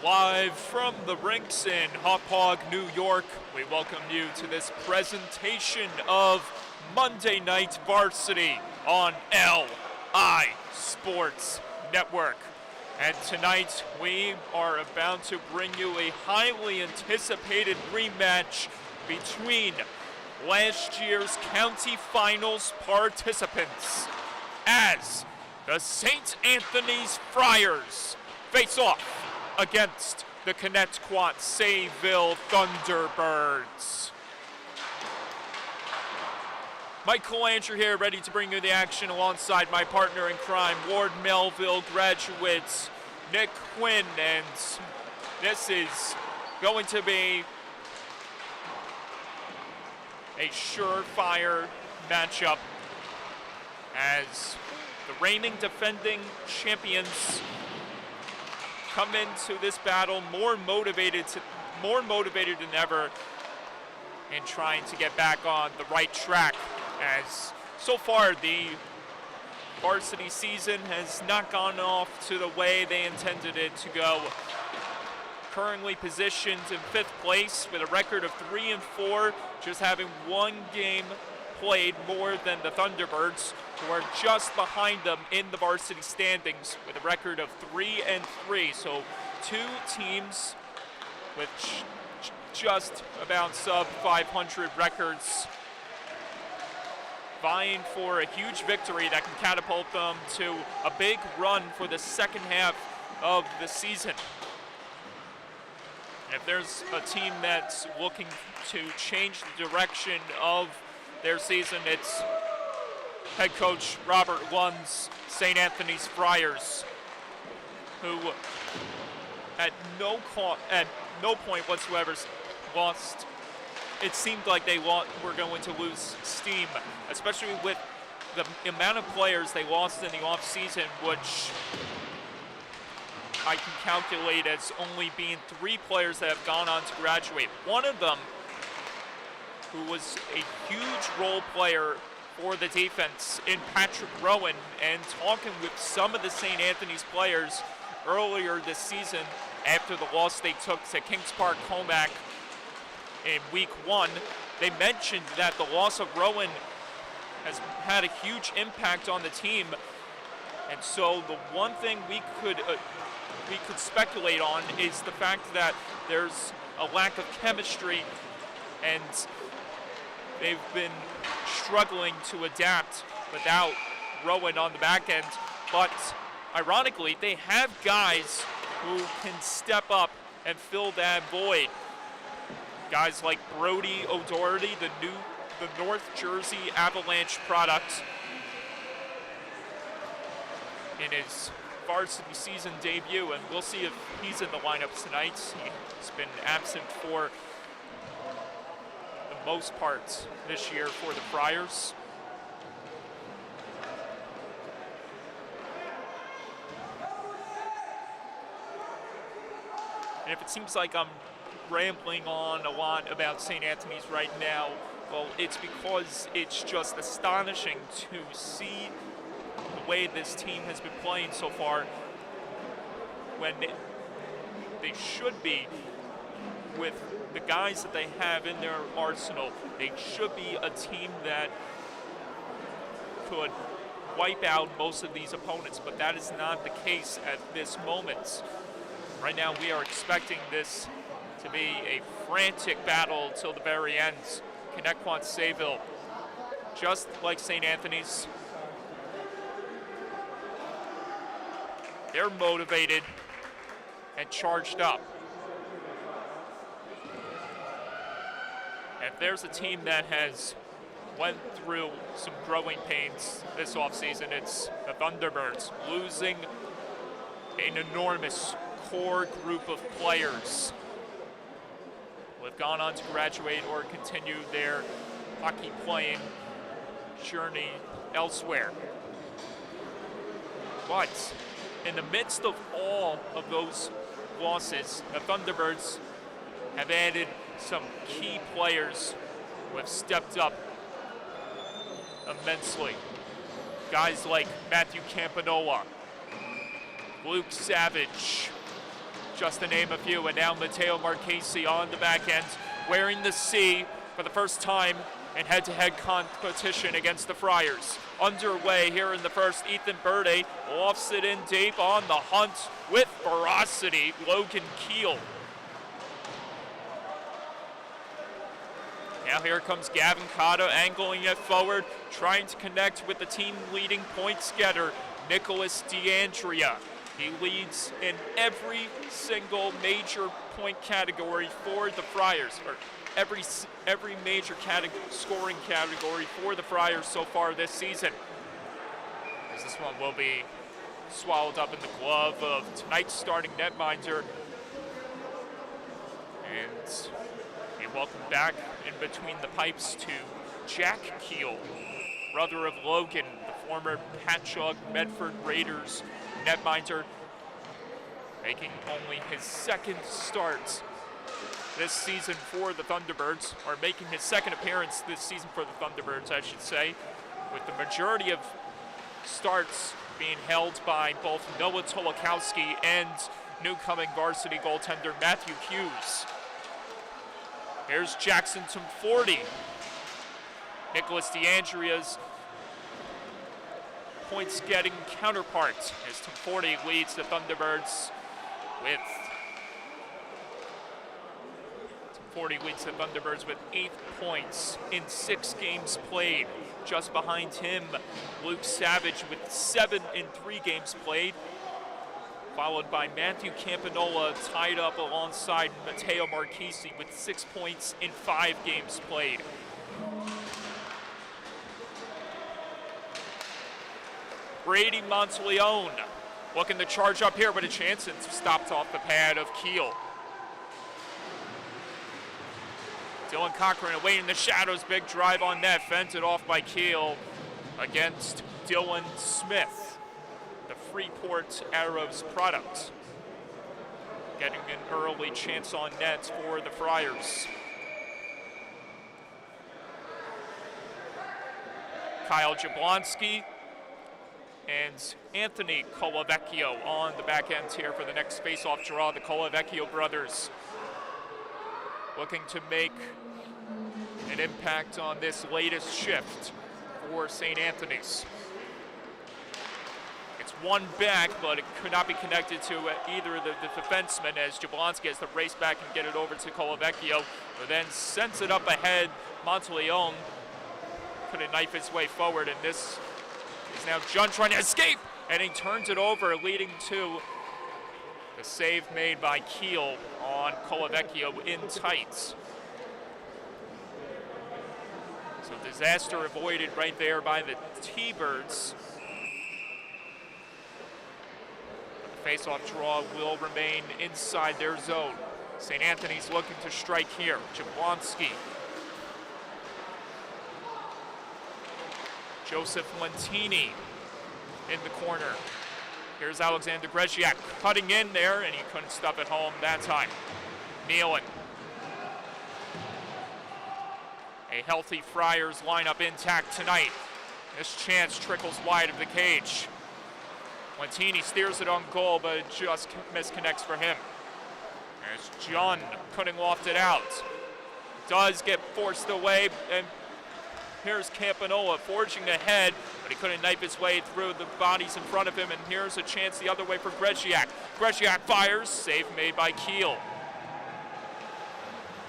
Live from the rinks in Hauppauge, New York, we welcome you to this presentation of Monday Night Varsity on LI Sports Network. And tonight we are about to bring you a highly anticipated rematch between last year's county finals participants as the St. Anthony's Friars face off against the Connetquot Sayville Thunderbirds. Michael Andrew here, ready to bring you the action alongside my partner in crime, Ward Melville graduates Nick Quinn, and this is going to be a surefire matchup as the reigning defending champions come into this battle more motivated than ever in trying to get back on the right track, as so far the varsity season has not gone off to the way they intended it to go. Currently positioned in 5th place with a record of 3-4, just having one game played more than the Thunderbirds, who are just behind them in the varsity standings with a record of 3-3. So two teams with just about sub 500 records vying for a huge victory that can catapult them to a big run for the second half of the season. If there's a team that's looking to change the direction of their season, it's head coach Robert Lund's St. Anthony's Friars, who at no point whatsoever lost. It seemed like they were going to lose steam, especially with the amount of players they lost in the off-season, which I can calculate as only being 3 players that have gone on to graduate. One of them, who was a huge role player for the defense in Patrick Rowan, and talking with some of the St. Anthony's players earlier this season after the loss they took to Kings Park Comac in week 1, they mentioned that the loss of Rowan has had a huge impact on the team. And so the one thing we could speculate on is the fact that there's a lack of chemistry, and they've been struggling to adapt without Rowan on the back end. But ironically, they have guys who can step up and fill that void. Guys like Brody O'Doherty, the North Jersey Avalanche product, in his varsity season debut, and we'll see if he's in the lineup tonight. He's been absent for the most part this year for the Friars. And if it seems like I'm rambling on a lot about St. Anthony's right now, well, it's because it's just astonishing to see the way this team has been playing so far, when they should be, with the guys that they have in their arsenal, they should be a team that could wipe out most of these opponents, but that is not the case at this moment. Right now we are expecting this to be a frantic battle till the very end. Connetquot Sayville, just like St. Anthony's, they're motivated and charged up. If there's a team that has went through some growing pains this offseason, it's the Thunderbirds, losing an enormous core group of players who have gone on to graduate or continue their hockey playing journey elsewhere. But in the midst of all of those losses, the Thunderbirds have added some key players who have stepped up immensely. Guys like Matthew Campanola, Luke Savage, just to name a few. And now Mateo Marchese on the back end, wearing the C for the first time in head-to-head competition against the Friars. Underway here in the first, Ethan Burde lofts it in deep on the hunt with Varsity, Logan Keel. Now here comes Gavin Cotta, angling it forward, trying to connect with the team-leading points getter, Nicholas DeAndrea. He leads in every single major point category for the Friars, or every major scoring category for the Friars so far this season. As this one will be swallowed up in the glove of tonight's starting netminder. And a welcome back in between the pipes to Jack Keel, brother of Logan, the former Patchogue Medford Raiders netminder, making only his second start this season for the Thunderbirds, or making his second appearance this season for the Thunderbirds, I should say, with the majority of starts being held by both Noah Tolakowski and new-coming varsity goaltender Matthew Hughes. Here's Jackson Tomforty, Nicholas DeAndrea's points-getting counterpart, as Tomforty leads the Thunderbirds with 8 points in 6 games played. Just behind him, Luke Savage with 7 in 3 games played, followed by Matthew Campanola, tied up alongside Mateo Marchese with 6 points in 5 games played. Brady Monteleone looking to charge up here, but a chance, and stopped off the pad of Keel. Dylan Cochran away in the shadows, big drive on net, fended off by Keel against Dylan Smith, the Freeport Arrows product, getting an early chance on net for the Friars. Kyle Jablonski and Anthony Colavecchio on the back end here for the next face-off draw. The Colavecchio brothers looking to make an impact on this latest shift for St. Anthony's. It's one back, but it could not be connected to either of the defensemen, as Jablonski has to race back and get it over to Colavecchio, who then sends it up ahead. Monteleone couldn't knife his way forward, and this is now John trying to escape, and he turns it over, leading to the save made by Keel on Colavecchio in tights. So disaster avoided right there by the T-Birds. But the face-off draw will remain inside their zone. St. Anthony's looking to strike here. Jablonski. Joseph Lentini in the corner. Here's Alexander Gresiak cutting in there, and he couldn't stop it home that time. Nealon. A healthy Friars lineup intact tonight. This chance trickles wide of the cage. Lentini steers it on goal, but it just misconnects for him. There's John couldn't loft it out. Does get forced away, and here's Campanola forging ahead, but he couldn't knife his way through the bodies in front of him, and here's a chance the other way for Gresiak. Gresiak fires, save made by Keel.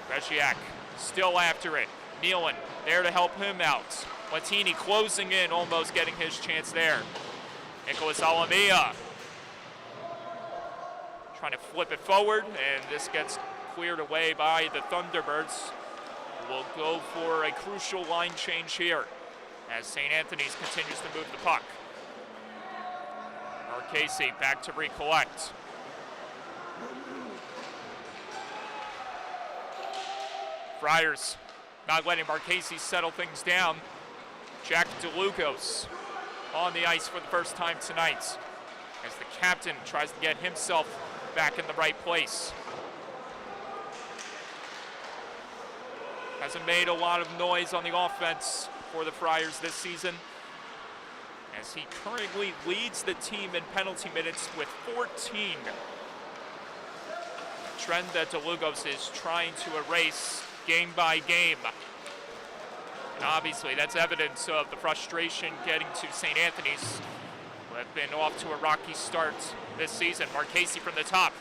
Gresiak still after it. Nealon there to help him out. Lentini closing in, almost getting his chance there. Nicholas Alamia trying to flip it forward, and this gets cleared away by the Thunderbirds. We'll go for a crucial line change here as St. Anthony's continues to move the puck. Marchese back to recollect. Friars not letting Marchese settle things down. Jack DeLucos on the ice for the first time tonight as the captain tries to get himself back in the right place. Hasn't made a lot of noise on the offense for the Friars this season, as he currently leads the team in penalty minutes with 14. trend that DeLugos is trying to erase game by game. And obviously, that's evidence of the frustration getting to St. Anthony's, who have been off to a rocky start this season. Marchese from the top,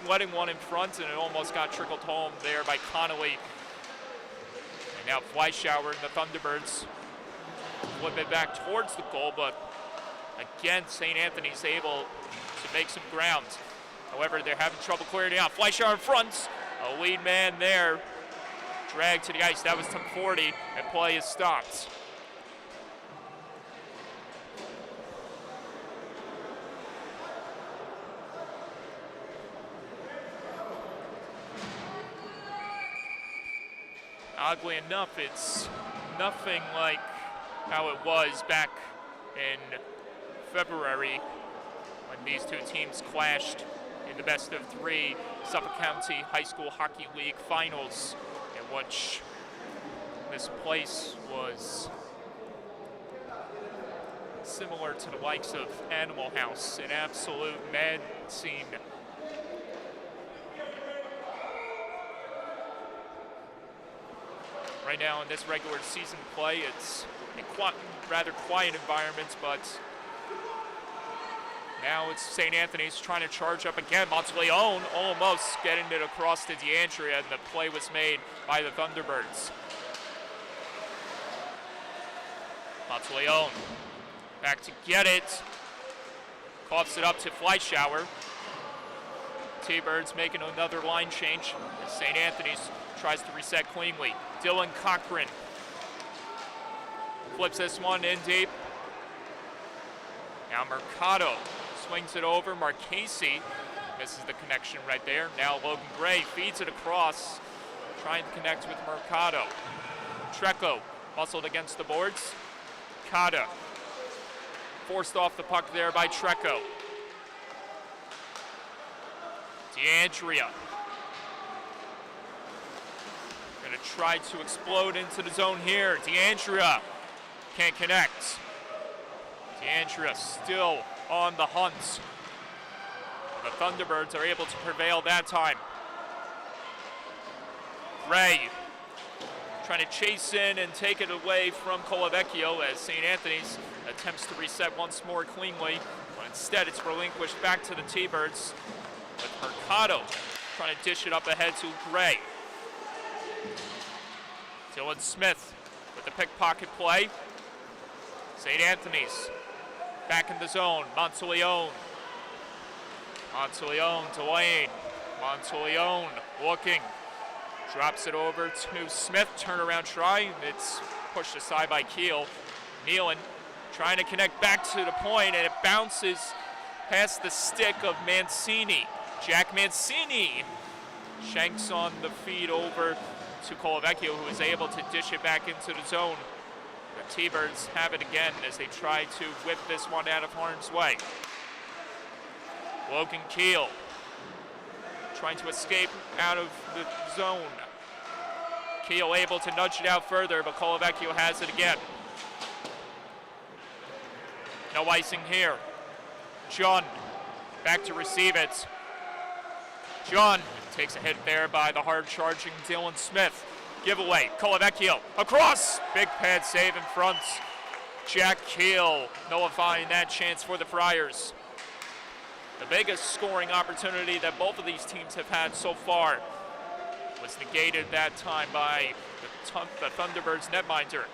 letting one in front, and it almost got trickled home there by Connolly. And now Fleischauer and the Thunderbirds flip it back towards the goal, but again, St. Anthony's able to make some ground. However, they're having trouble clearing it out. Fleischauer in front, a lead man there, dragged to the ice. That was Tom 40, and play is stopped. Oddly enough, it's nothing like how it was back in February when these two teams clashed in the best of 3 Suffolk County High School Hockey League finals, in which this place was similar to the likes of Animal House, an absolute mad scene. Right now in this regular season play, it's a rather quiet environment, but now it's St. Anthony's trying to charge up again. Monteleone almost getting it across to DeAndrea, and the play was made by the Thunderbirds. Monteleone back to get it. Coughs it up to Fleischauer. T-Birds making another line change as St. Anthony's tries to reset cleanly. Dylan Cochran flips this one in deep. Now Mercado swings it over. Marchese misses the connection right there. Now Logan Gray feeds it across, trying to connect with Mercado. Treco muscled against the boards. Kada forced off the puck there by Treco. DeAndrea gonna try to explode into the zone here. DeAndrea can't connect. DeAndrea still on the hunt. The Thunderbirds are able to prevail that time. Ray trying to chase in and take it away from Colavecchio as St. Anthony's attempts to reset once more cleanly, but instead it's relinquished back to the T-Birds with Mercado trying to dish it up ahead to Gray. Dylan Smith with the pickpocket play. St. Anthony's back in the zone. Monteleone to Lane. Monteleone looking. Drops it over to Smith. Turnaround try. It's pushed aside by Keel. Nealon trying to connect back to the point, and it bounces past the stick of Mancini. Jack Mancini shanks on the feed over to Colavecchio, who is able to dish it back into the zone. The T-Birds have it again as they try to whip this one out of harm's way. Logan Keel trying to escape out of the zone. Keel able to nudge it out further, but Colavecchio has it again. No icing here. John back to receive it. John takes a hit there by the hard-charging Dylan Smith. Giveaway, Colavecchio across. Big pad save in front. Jack Keel nullifying that chance for the Friars. The biggest scoring opportunity that both of these teams have had so far was negated that time by the Thunderbirds netminder.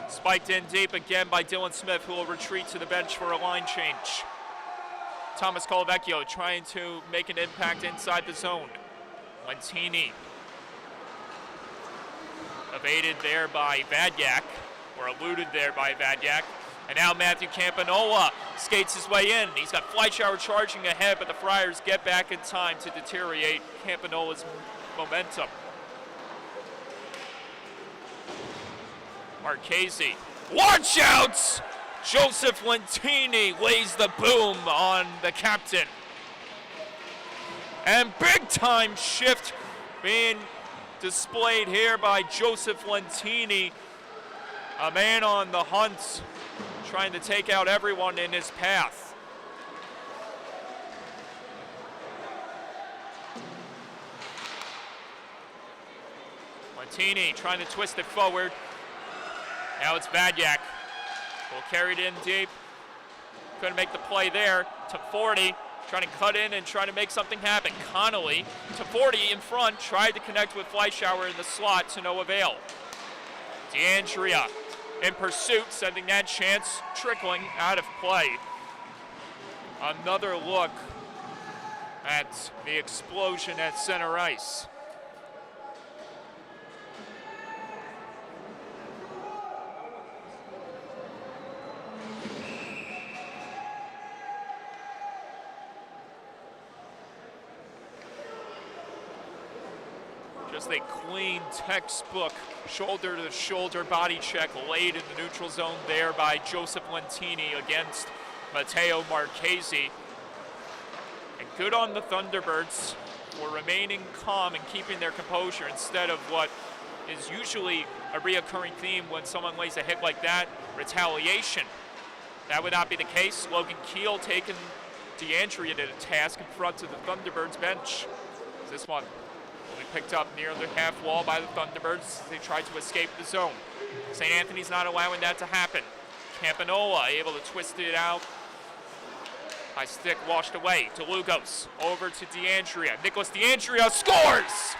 Spiked in deep again by Dylan Smith, who will retreat to the bench for a line change. Thomas Colavecchio trying to make an impact inside the zone. Lentini evaded there by Vadyak, or eluded there by Vadyak. And now Matthew Campanola skates his way in. He's got Fleischauer charging ahead, but the Friars get back in time to deteriorate Campanola's momentum. Marchese, watch out! Joseph Lentini lays the boom on the captain. And big time shift being displayed here by Joseph Lentini, a man on the hunt trying to take out everyone in his path. Martini trying to twist it forward. Now it's Vadyak. Will carry it in deep. Couldn't make the play there. To 40, trying to cut in and trying to make something happen. Connolly to 40 in front, tried to connect with Fleischauer in the slot to no avail. DeAndrea in pursuit, sending that chance trickling out of play. Another look at the explosion at center ice. Just a clean textbook shoulder-to-shoulder body check laid in the neutral zone there by Joseph Lentini against Matteo Marchese. And good on the Thunderbirds for remaining calm and keeping their composure instead of what is usually a reoccurring theme when someone lays a hit like that, retaliation. That would not be the case. Logan Keel taking DeAndrea to the task in front of the Thunderbirds bench. This one will be picked up near the half wall by the Thunderbirds as they try to escape the zone. St. Anthony's not allowing that to happen. Campanola able to twist it out. High stick washed away to Lugos. Over to DeAndrea. Nicholas DeAndrea scores!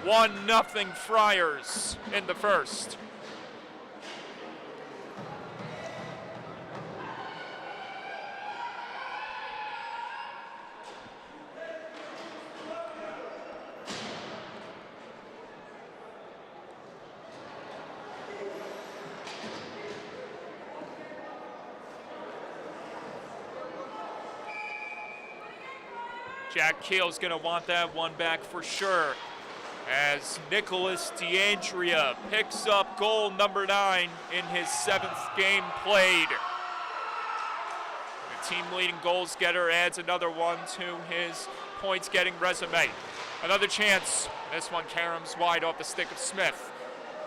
One nothing Friars in the first. Jack Keel's gonna want that one back for sure, as Nicholas DeAndrea picks up goal number 9 in his 7th game played. The team-leading goals getter adds another one to his points-getting resume. Another chance. This one caroms wide off the stick of Smith.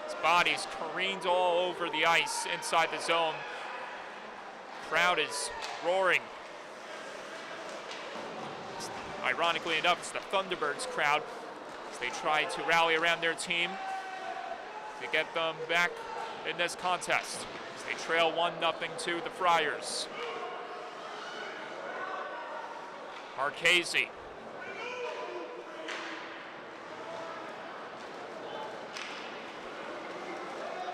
His body's careened all over the ice inside the zone. Crowd is roaring. Ironically enough, it's the Thunderbirds crowd as they try to rally around their team to get them back in this contest as they trail 1-0 to the Friars. Marchese.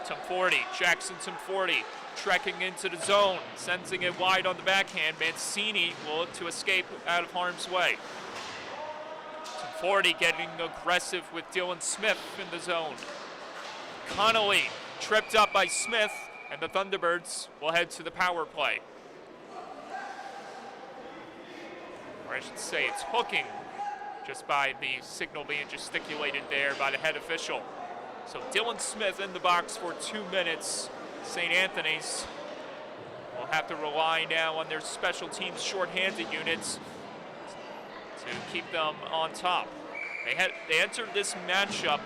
Tumforti, Jackson Tumforti trekking into the zone, sensing it wide on the backhand. Mancini will look to escape out of harm's way. Tumforti getting aggressive with Dylan Smith in the zone. Connolly tripped up by Smith, and the Thunderbirds will head to the power play. Or I should say it's hooking, just by the signal being gesticulated there by the head official. So Dylan Smith in the box for 2 minutes. St. Anthony's will have to rely now on their special teams shorthanded units to keep them on top. They entered this matchup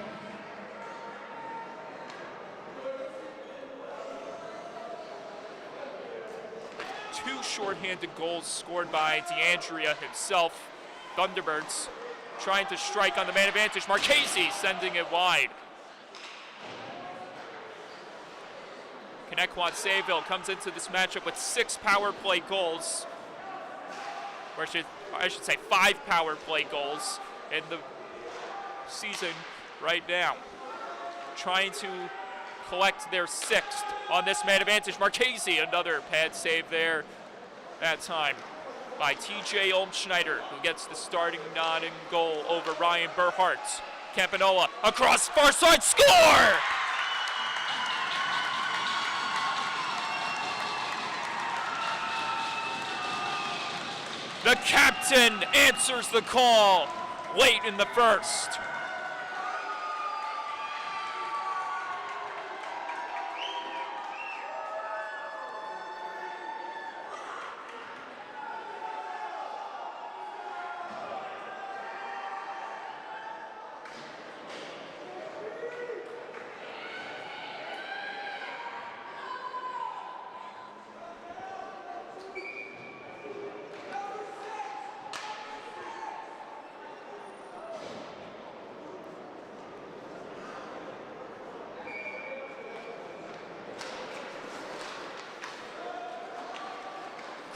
with 2 shorthanded goals scored by DeAndrea himself. Thunderbirds trying to strike on the man advantage. Marchese sending it wide. Connetquot Sayville comes into this matchup with 6 power play goals, or I should say 5 power play goals in the season right now. Trying to collect their 6th on this man advantage. Marchese, another pad save there that time by TJ Olmschneider, who gets the starting nod and goal over Ryan Burhart. Campanola across far side, score! The captain answers the call late in the first.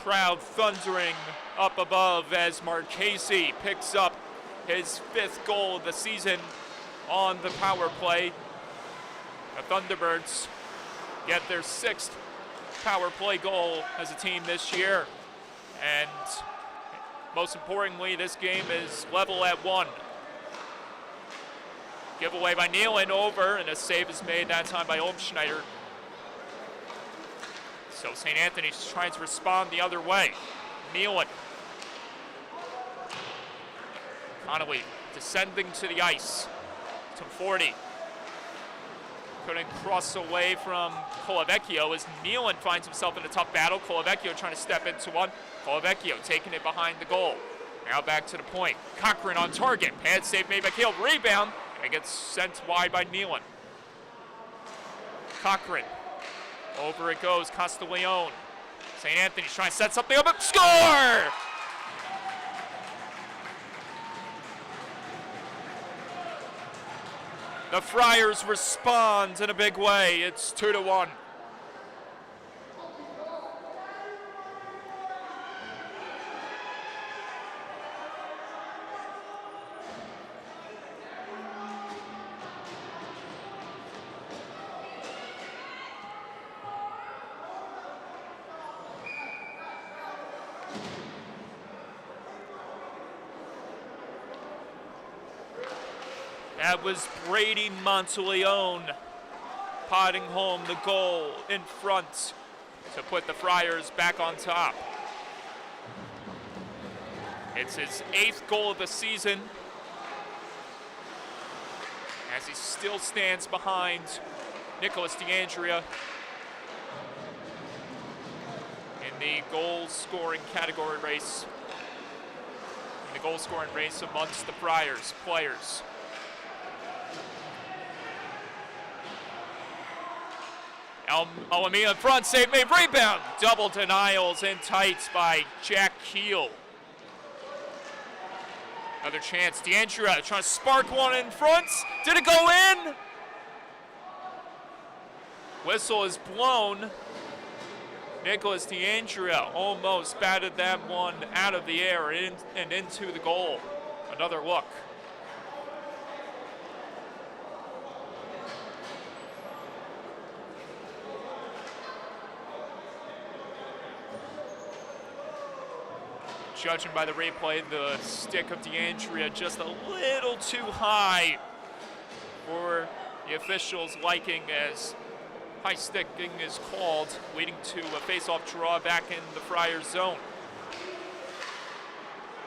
crowd thundering up above as Marchese picks up his 5th goal of the season on the power play. The Thunderbirds get their 6th power play goal as a team this year. And most importantly, this game is level at 1. Giveaway by Nealon over, and a save is made that time by Olmschneider. So St. Anthony's trying to respond the other way. Nealon. Connolly descending to the ice. To 40. Couldn't cross away from Colavecchio as Nealon finds himself in a tough battle. Colavecchio trying to step into one. Colavecchio taking it behind the goal. Now back to the point. Cochran on target. Pad save made by Keel. Rebound. And it gets sent wide by Nealon. Cochran. Over it goes. Castiglione. St. Anthony's trying to set something up. Score! The Friars respond in a big way. It's 2-1. That was Brady Monteleone potting home the goal in front to put the Friars back on top. It's his 8th goal of the season as he still stands behind Nicholas DeAndrea in the goal-scoring category race. In the goal-scoring race amongst the Friars players. Alameda in front, save made, rebound. Double denials in tights by Jack Keel. Another chance, DeAndrea trying to spark one in front. Did it go in? Whistle is blown. Nicholas DeAndrea almost batted that one out of the air and into the goal. Another look. Judging by the replay, the stick of DeAndrea just a little too high for the officials' liking as high sticking is called, leading to a face-off draw back in the Friars zone.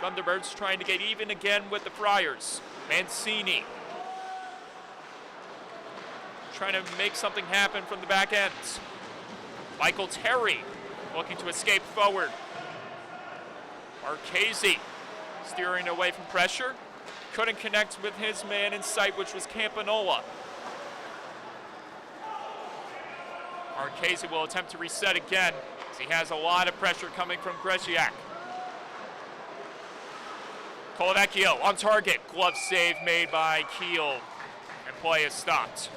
Thunderbirds trying to get even again with the Friars. Mancini trying to make something happen from the back end. Michael Terry looking to escape forward. Marchese steering away from pressure. Couldn't connect with his man in sight, which was Campanola. Marchese will attempt to reset again as he has a lot of pressure coming from Gresiak. Colavecchio on target. Glove save made by Keel, and play is stopped.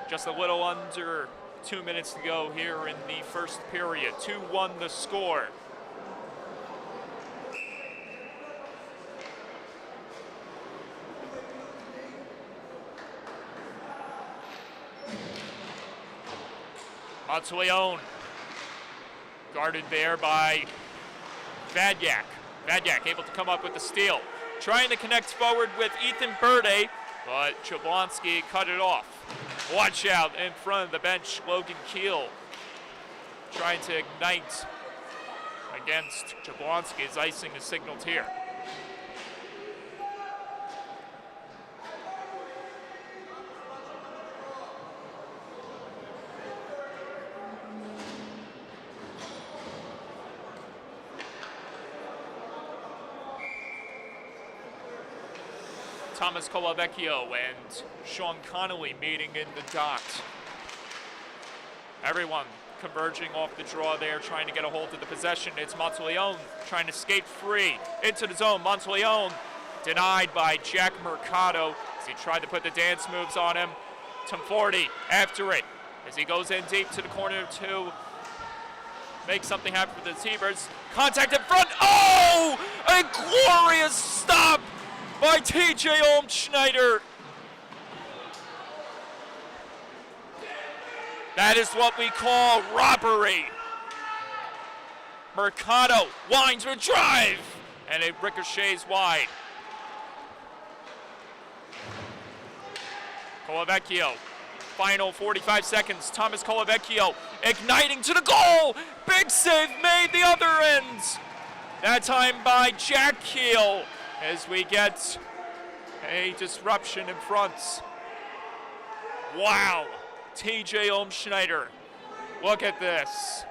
Just a little under 2 minutes to go here in the first period. 2-1 the score. Monteleone guarded there by Vadyak. Vadyak able to come up with the steal. Trying to connect forward with Ethan Burde, but Jablonski cut it off. Watch out in front of the bench, Logan Keel trying to ignite against Jablonski as icing is signaled here. Thomas Colavecchio and Sean Connolly meeting in the dot. Everyone converging off the draw there, trying to get a hold of the possession. It's Monteleone trying to skate free into the zone. Monteleone denied by Jack Mercado as he tried to put the dance moves on him. Tomforti after it as he goes in deep to the corner to make something happen for the T-Birds. Contact in front. Oh! A glorious stop by TJ Olmschneider. That is what we call robbery. Mercado winds with drive, and it ricochets wide. Colavecchio, final 45 seconds. Thomas Colavecchio igniting to the goal. Big save made the other end. That time by Jack Keel as we get a disruption in front. Wow, TJ Olmschneider, look at this.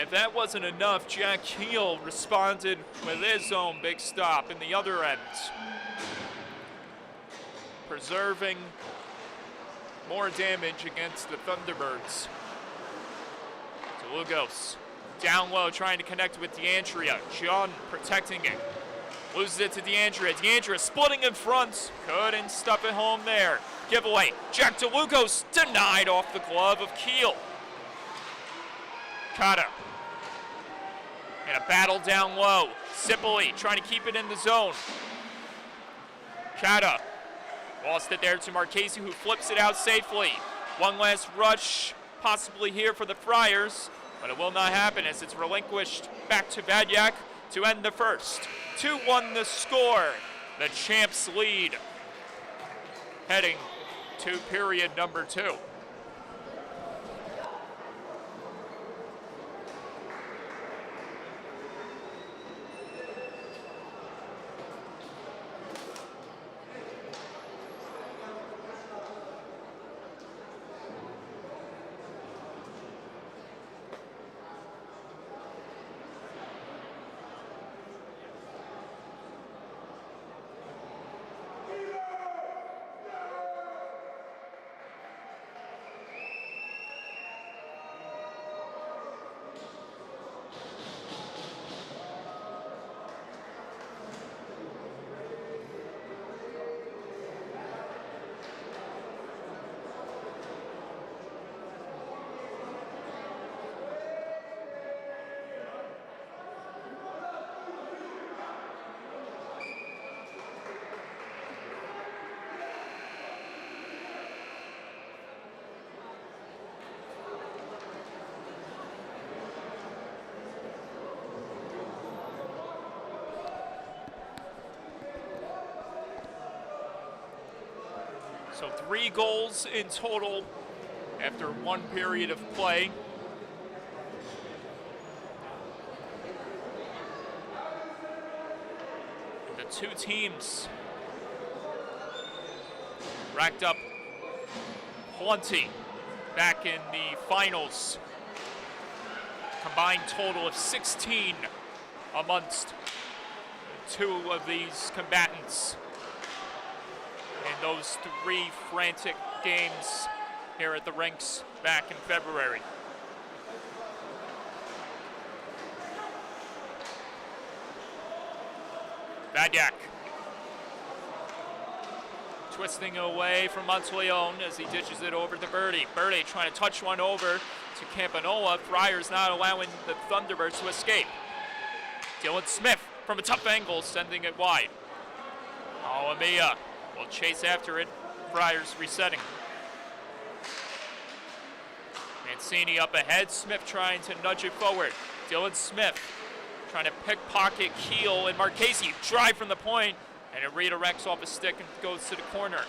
If that wasn't enough, Jack Keel responded with his own big stop in the other end. Preserving more damage against the Thunderbirds. Lugos down low, trying to connect with DeAndrea. John protecting it. Loses it to DeAndrea. DeAndrea splitting in front. Couldn't stuff it home there. Giveaway. Jack DeLugos denied off the glove of Keel. Kata. In a battle down low. Sipoli trying to keep it in the zone. Kata. Lost it there to Marchese, who flips it out safely. One last rush possibly here for the Friars, but it will not happen as it's relinquished back to Vadyak to end the first. 2-1 the score. The champs lead heading to period number 2. So 3 goals in total after 1 period of play. And the 2 teams racked up plenty back in the finals. Combined total of 16 amongst 2 of these combatants in those 3 frantic games here at the rinks back in February. Vadyak twisting away from Monteleone as he ditches it over to Birdie. Birdie trying to touch one over to Campanola. Friars not allowing the Thunderbirds to escape. Dylan Smith from a tough angle sending it wide. Alamia will chase after it. Friars resetting. Mancini up ahead. Smith trying to nudge it forward. Dylan Smith trying to pickpocket Keel and Marchese. Drive from the point, and it redirects off a stick and goes to the corner.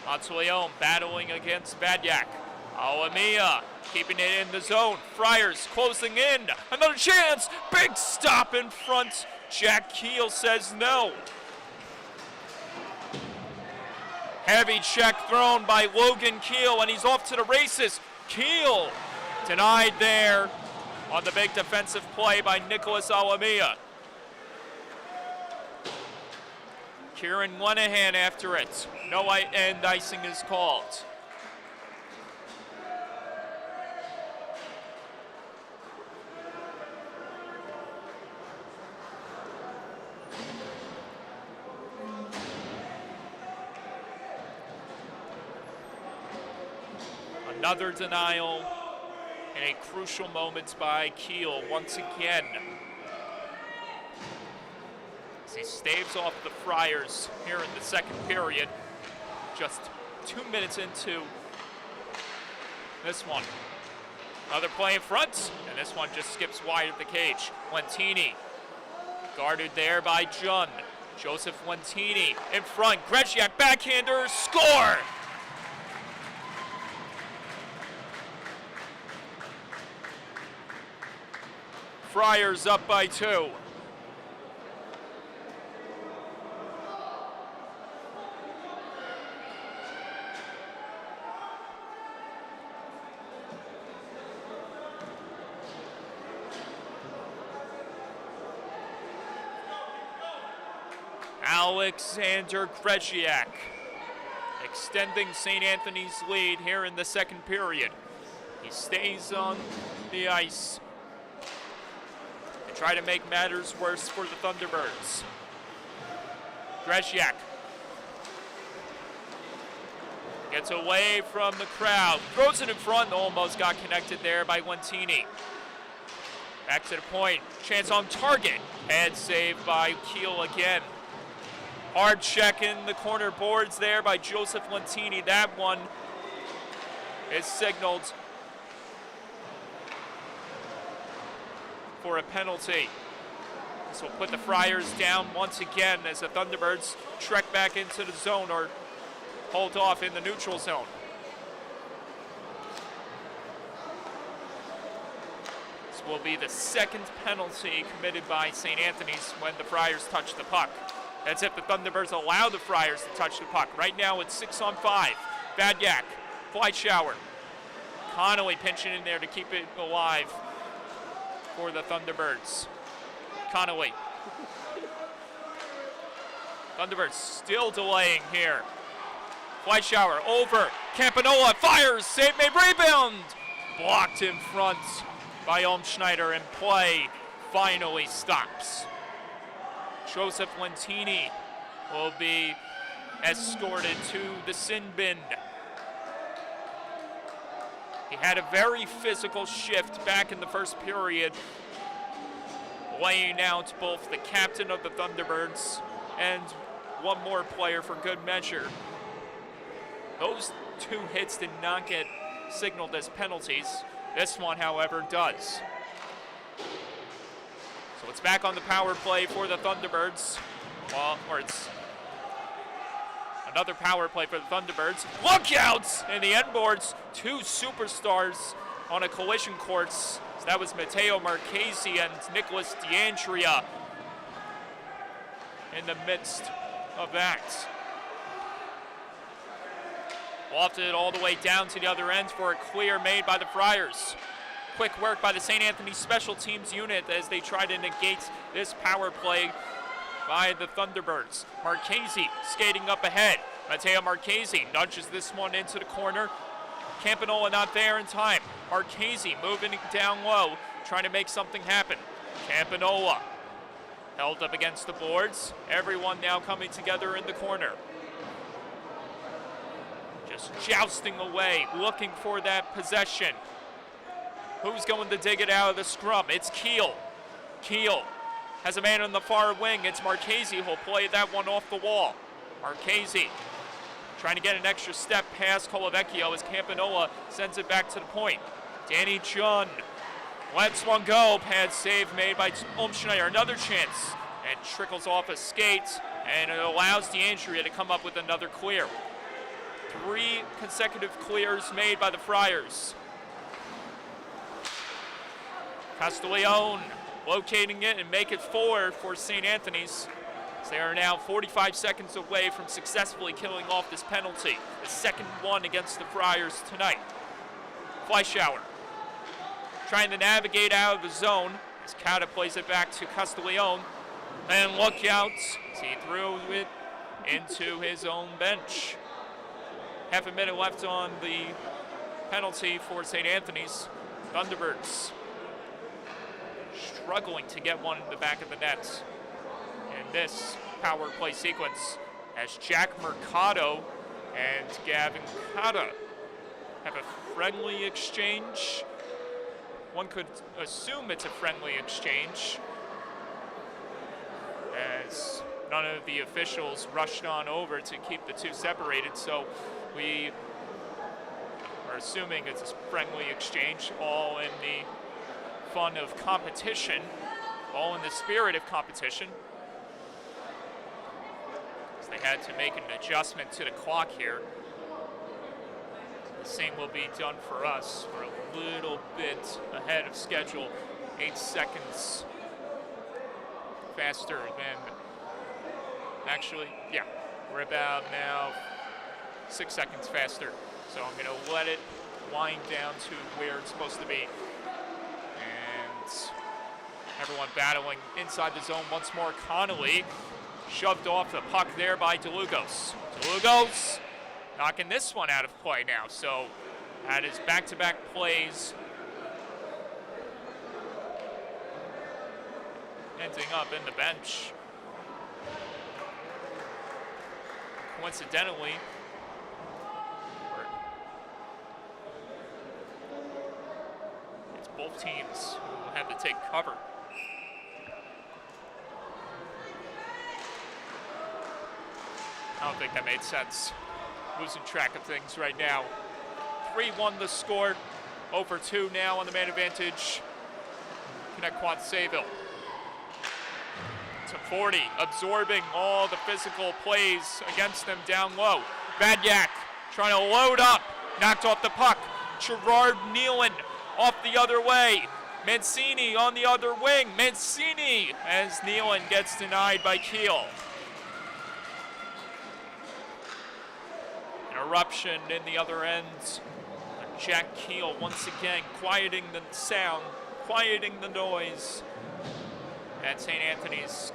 Monteleone battling against Vadyak. Alamia keeping it in the zone. Friars closing in. Another chance. Big stop in front. Jack Keel says no. Heavy check thrown by Logan Keel, and he's off to the races. Keel denied there on the big defensive play by Nicholas Alamia. Kieran Lenahan after it. No end icing is called. Another denial in a crucial moment by Kiel once again. As he staves off the Friars here in the second period. Just 2 minutes into this one. Another play in front, and this one just skips wide of the cage. Lentini guarded there by Jun. Joseph Lentini in front. Greciak backhander, score! Friars up by 2. Alexander Greciak extending St. Anthony's lead here in the second period. He stays on the ice and try to make matters worse for the Thunderbirds. Greciak gets away from the crowd, throws it in front, almost got connected there by Lentini. Back to the point, chance on target, head saved by Kiel again. Hard check in the corner boards there by Joseph Lentini. That one is signaled for a penalty. This will put the Friars down once again as the Thunderbirds trek back into the zone or hold off in the neutral zone. This will be the second penalty committed by St. Anthony's when the Friars touch the puck. That's if the Thunderbirds allow the Friars to touch the puck. Right now it's 6-on-5. Vadyak, Fleischauer. Connolly pinching in there to keep it alive for the Thunderbirds. Connolly. Thunderbirds still delaying here. Fleischauer over. Campanola fires. Save made, rebound. Blocked in front by Olmschneider, and play finally stops. Joseph Lentini will be escorted to the sin bin. He had a very physical shift back in the first period, laying out both the captain of the Thunderbirds and one more player for good measure. Those 2 hits did not get signaled as penalties. This one, however, does. So it's back on the power play for the Thunderbirds. Well, or it's another power play for the Thunderbirds. Lookouts in the end boards. 2 superstars on a collision course. So that was Matteo Marchesi and Nicholas D'Andrea in the midst of that. Lofted all the way down to the other end for a clear made by the Friars. Quick work by the St. Anthony special teams unit as they try to negate this power play by the Thunderbirds. Marchesi skating up ahead. Matteo Marchesi nudges this one into the corner. Campanola not there in time. Marchesi moving down low, trying to make something happen. Campanola held up against the boards. Everyone now coming together in the corner. Just jousting away, looking for that possession. Who's going to dig it out of the scrum? It's Kiel. Kiel has a man on the far wing. It's Marchesi who'll play that one off the wall. Marchesi trying to get an extra step past Colavecchio as Campanola sends it back to the point. Danny Jun lets one go. Pad save made by Olmschneider. Another chance. And trickles off a skate, and it allows D'Andrea to come up with another clear. 3 consecutive clears made by the Friars. Castiglione locating it and make it 4 for St. Anthony's. They are now 45 seconds away from successfully killing off this penalty. The second one against the Friars tonight. Fleischauer trying to navigate out of the zone as Cata plays it back to Castiglione. And look out, he threw it into his own bench. Half a minute left on the penalty for St. Anthony's. Thunderbirds struggling to get one in the back of the net in this power play sequence as Jack Mercado and Gavin Cata have a friendly exchange. One could assume it's a friendly exchange, as none of the officials rushed on over to keep the two separated, so we are assuming it's a friendly exchange, all in the fun of competition, all in the spirit of competition. So they had to make an adjustment to the clock here. The same will be done for us. We're a little bit ahead of schedule, 8 seconds faster than, actually, yeah, we're about now 6 seconds faster. So I'm gonna let it wind down to where it's supposed to be. And everyone battling inside the zone once more. Connolly shoved off the puck there by DeLugos. DeLugos knocking this one out of play now. So that is back-to-back plays ending up in the bench. Coincidentally, it's both teams who have to take cover. I don't think that made sense. Losing track of things right now. 3-1 the score. Over 2 now on the man advantage. Connetquot Sayville. To 40, absorbing all the physical plays against them down low. Badyak trying to load up. Knocked off the puck. Gerard Nealon off the other way. Mancini on the other wing. Mancini as Nealon gets denied by Keel. Interruption in the other end. Jack Keel once again quieting the sound, quieting the noise that St. Anthony's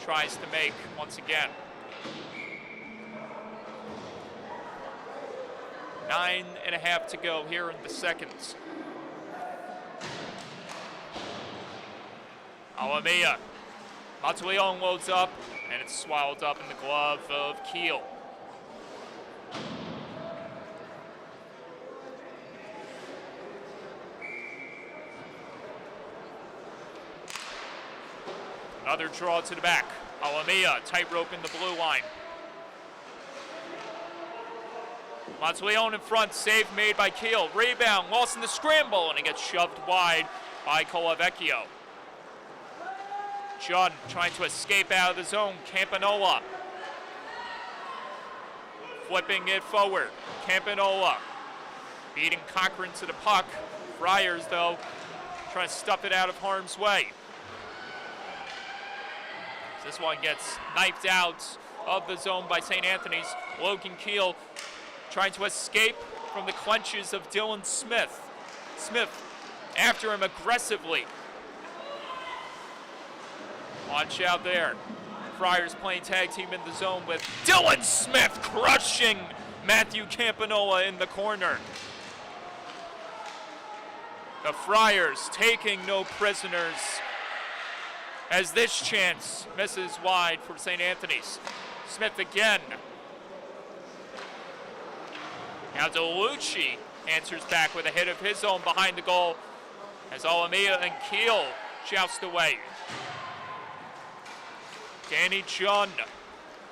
tries to make once again. 9.5 to go here in the seconds. Alamea. Mataleon loads up, and it's swallowed up in the glove of Keel. Another draw to the back. Alamea, tightrope in the blue line. Monteleone in front, save made by Keel. Rebound, lost in the scramble, and it gets shoved wide by Colavecchio. Judd trying to escape out of the zone. Campanola. Flipping it forward. Campanola beating Cochran to the puck. Friars, though, trying to stuff it out of harm's way. This one gets knifed out of the zone by St. Anthony's. Logan Keel trying to escape from the clutches of Dylan Smith. Smith after him aggressively. Watch out there. Friars playing tag team in the zone with Dylan Smith crushing Matthew Campanola in the corner. The Friars taking no prisoners as this chance misses wide for St. Anthony's. Smith again. Now DeLucci answers back with a hit of his own behind the goal as Alameda and Keel joust away. Danny Jun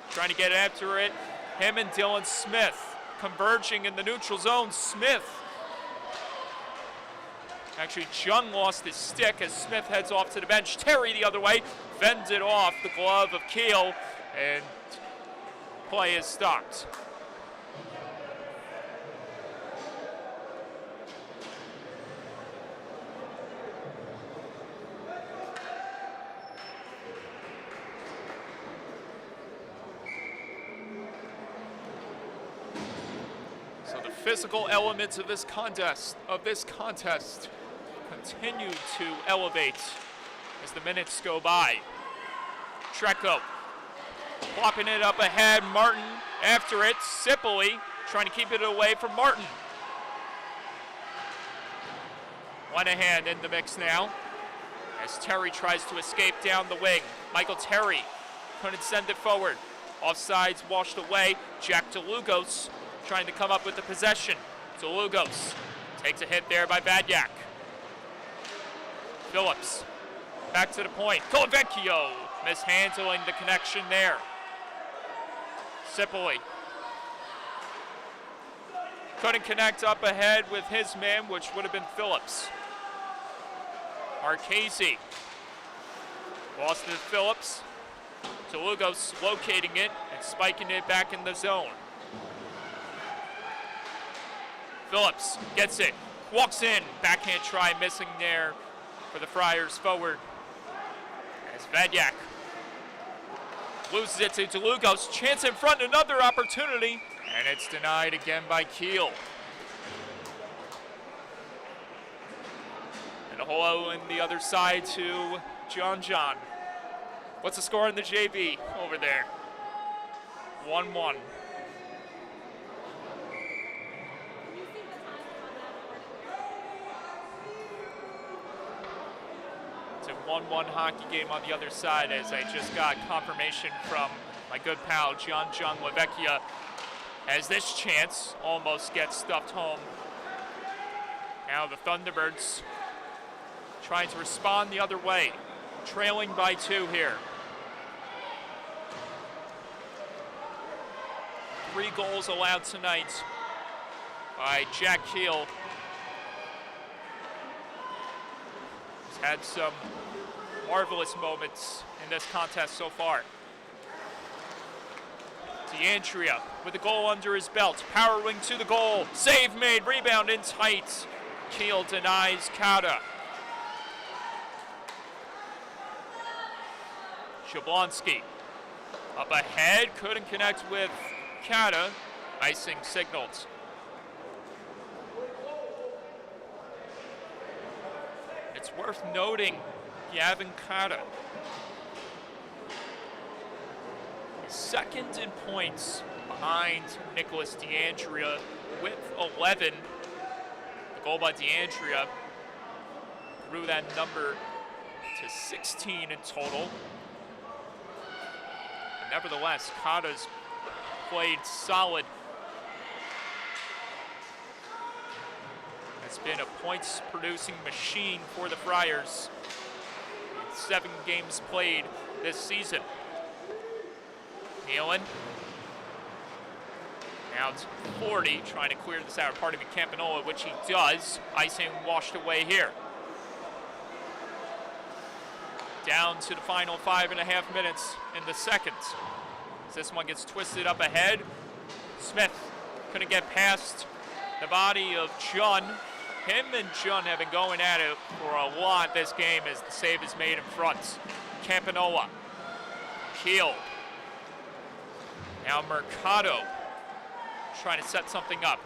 trying to get after it. Him and Dylan Smith converging in the neutral zone. Smith. Actually, Jung lost his stick as Smith heads off to the bench. Terry the other way, fended off the glove of Keel, and play is stopped. So the physical elements of this contest continue to elevate as the minutes go by. Trecco plopping it up ahead. Martin after it. Sipoli trying to keep it away from Martin. Lenahan in the mix now as Terry tries to escape down the wing. Michael Terry couldn't send it forward. Offsides washed away. Jack DeLugos trying to come up with the possession. to Lugos. Takes a hit there by Vadyak. Phillips, back to the point. Connetquot mishandling the connection there. Sipoli couldn't connect up ahead with his man, which would have been Phillips. Marchese lost to Phillips. To Lugos locating it and spiking it back in the zone. Phillips gets it, walks in, backhand try missing there for the Friars forward. As Vadyak loses it to Lugos, chance in front, another opportunity, and it's denied again by Kiel. And a hole in the other side to John. What's the score in the JV over there? 1-1. It's a 1-1 hockey game on the other side, as I just got confirmation from my good pal John Lavecchia, as this chance almost gets stuffed home. Now the Thunderbirds trying to respond the other way, trailing by 2 here. 3 goals allowed tonight by Jack Kiel. He's had some marvelous moments in this contest so far. DeAndrea with a goal under his belt, powering to the goal. Save made, rebound in tight. Kiel denies Kauda. Jablonski up ahead, couldn't connect with Kauda, icing signaled. It's worth noting Gavin Kauda, second in points behind Nicholas DeAndrea with 11. The goal by DeAndrea grew that number to 16 in total. Nevertheless, Kauda's played solid. Has been a points-producing machine for the Friars. 7 games played this season. Nealon. Now to 40, trying to clear this out. Pardon me, Campanola, which he does. Icing washed away here. Down to the final 5.5 minutes in the second. As this one gets twisted up ahead. Smith couldn't get past the body of Jun. Him and Jun have been going at it for a lot this game as the save is made in front. Campanola. Kiel. Now Mercado trying to set something up.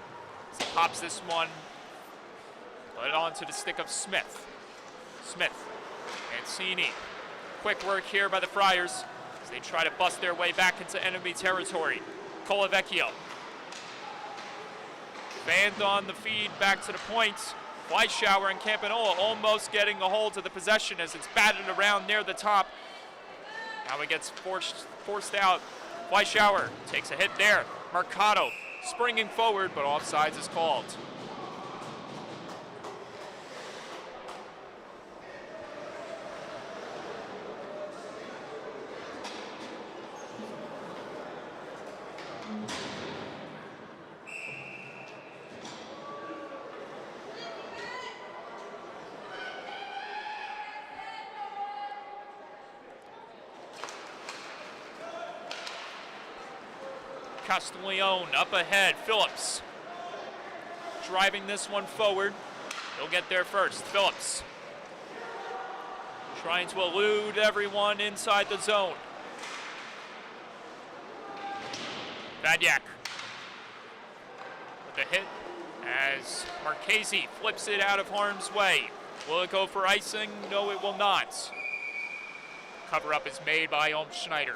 As he pops this one. Put it onto the stick of Smith. Smith. Mancini. Quick work here by the Friars as they try to bust their way back into enemy territory. Colavecchio. Banned on the feed back to the point. Fleischauer and Campanola almost getting a hold of the possession as it's batted around near the top. Now it gets forced out. Fleischauer takes a hit there. Mercado springing forward, but offsides is called. Castiglione up ahead. Phillips driving this one forward. He'll get there first. Phillips trying to elude everyone inside the zone. Vadyak with the hit as Marchese flips it out of harm's way. Will it go for icing? No, it will not. Cover up is made by Schneider.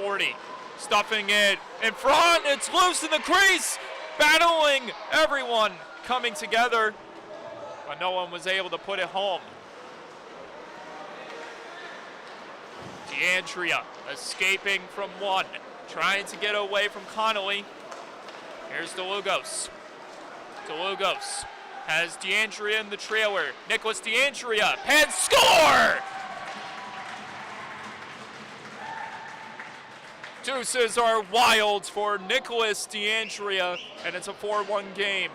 40. Stuffing it in front. It's loose in the crease. Battling everyone coming together. But no one was able to put it home. DeAndrea escaping from one. Trying to get away from Connolly. Here's DeLugos. DeLugos has DeAndrea in the trailer. Nicholas DeAndrea, and score! Deuces are wild for Nicholas DeAndrea, and it's a 4-1 game.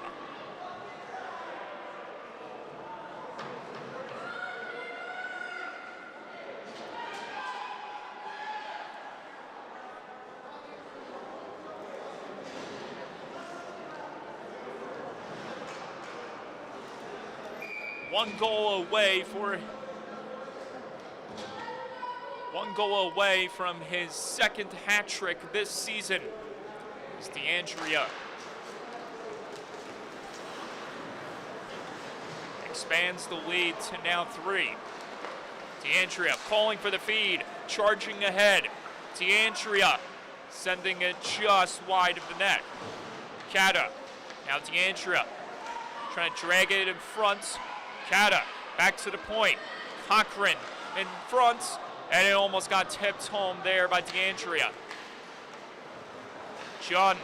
One goal away from his second hat trick this season is DeAndrea. Expands the lead to now 3. DeAndrea calling for the feed, charging ahead. DeAndrea sending it just wide of the net. Cata, now DeAndrea trying to drag it in front. Cata back to the point. Cochran in front, and it almost got tipped home there by DeAndrea. John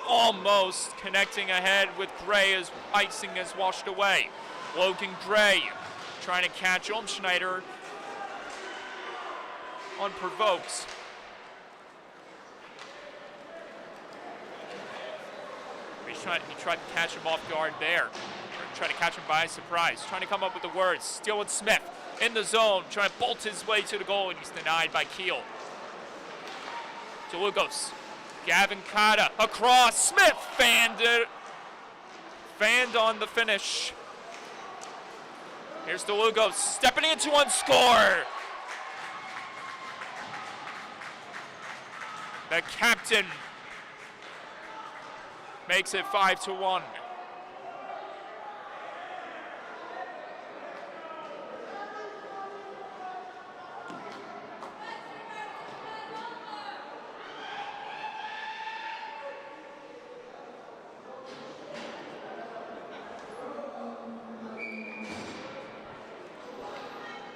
almost connecting ahead with Gray as icing is washed away. Logan Gray trying to catch Umschneider unprovoked. He tried to catch him off guard there. Trying to catch him by surprise. Trying to come up with the words. Still with Smith in the zone. Trying to bolt his way to the goal, and he's denied by Keel. DeLugos. Gavin Cata across. Smith fanned it. Fanned on the finish. Here's DeLugos stepping into one, score. The captain makes it 5-1.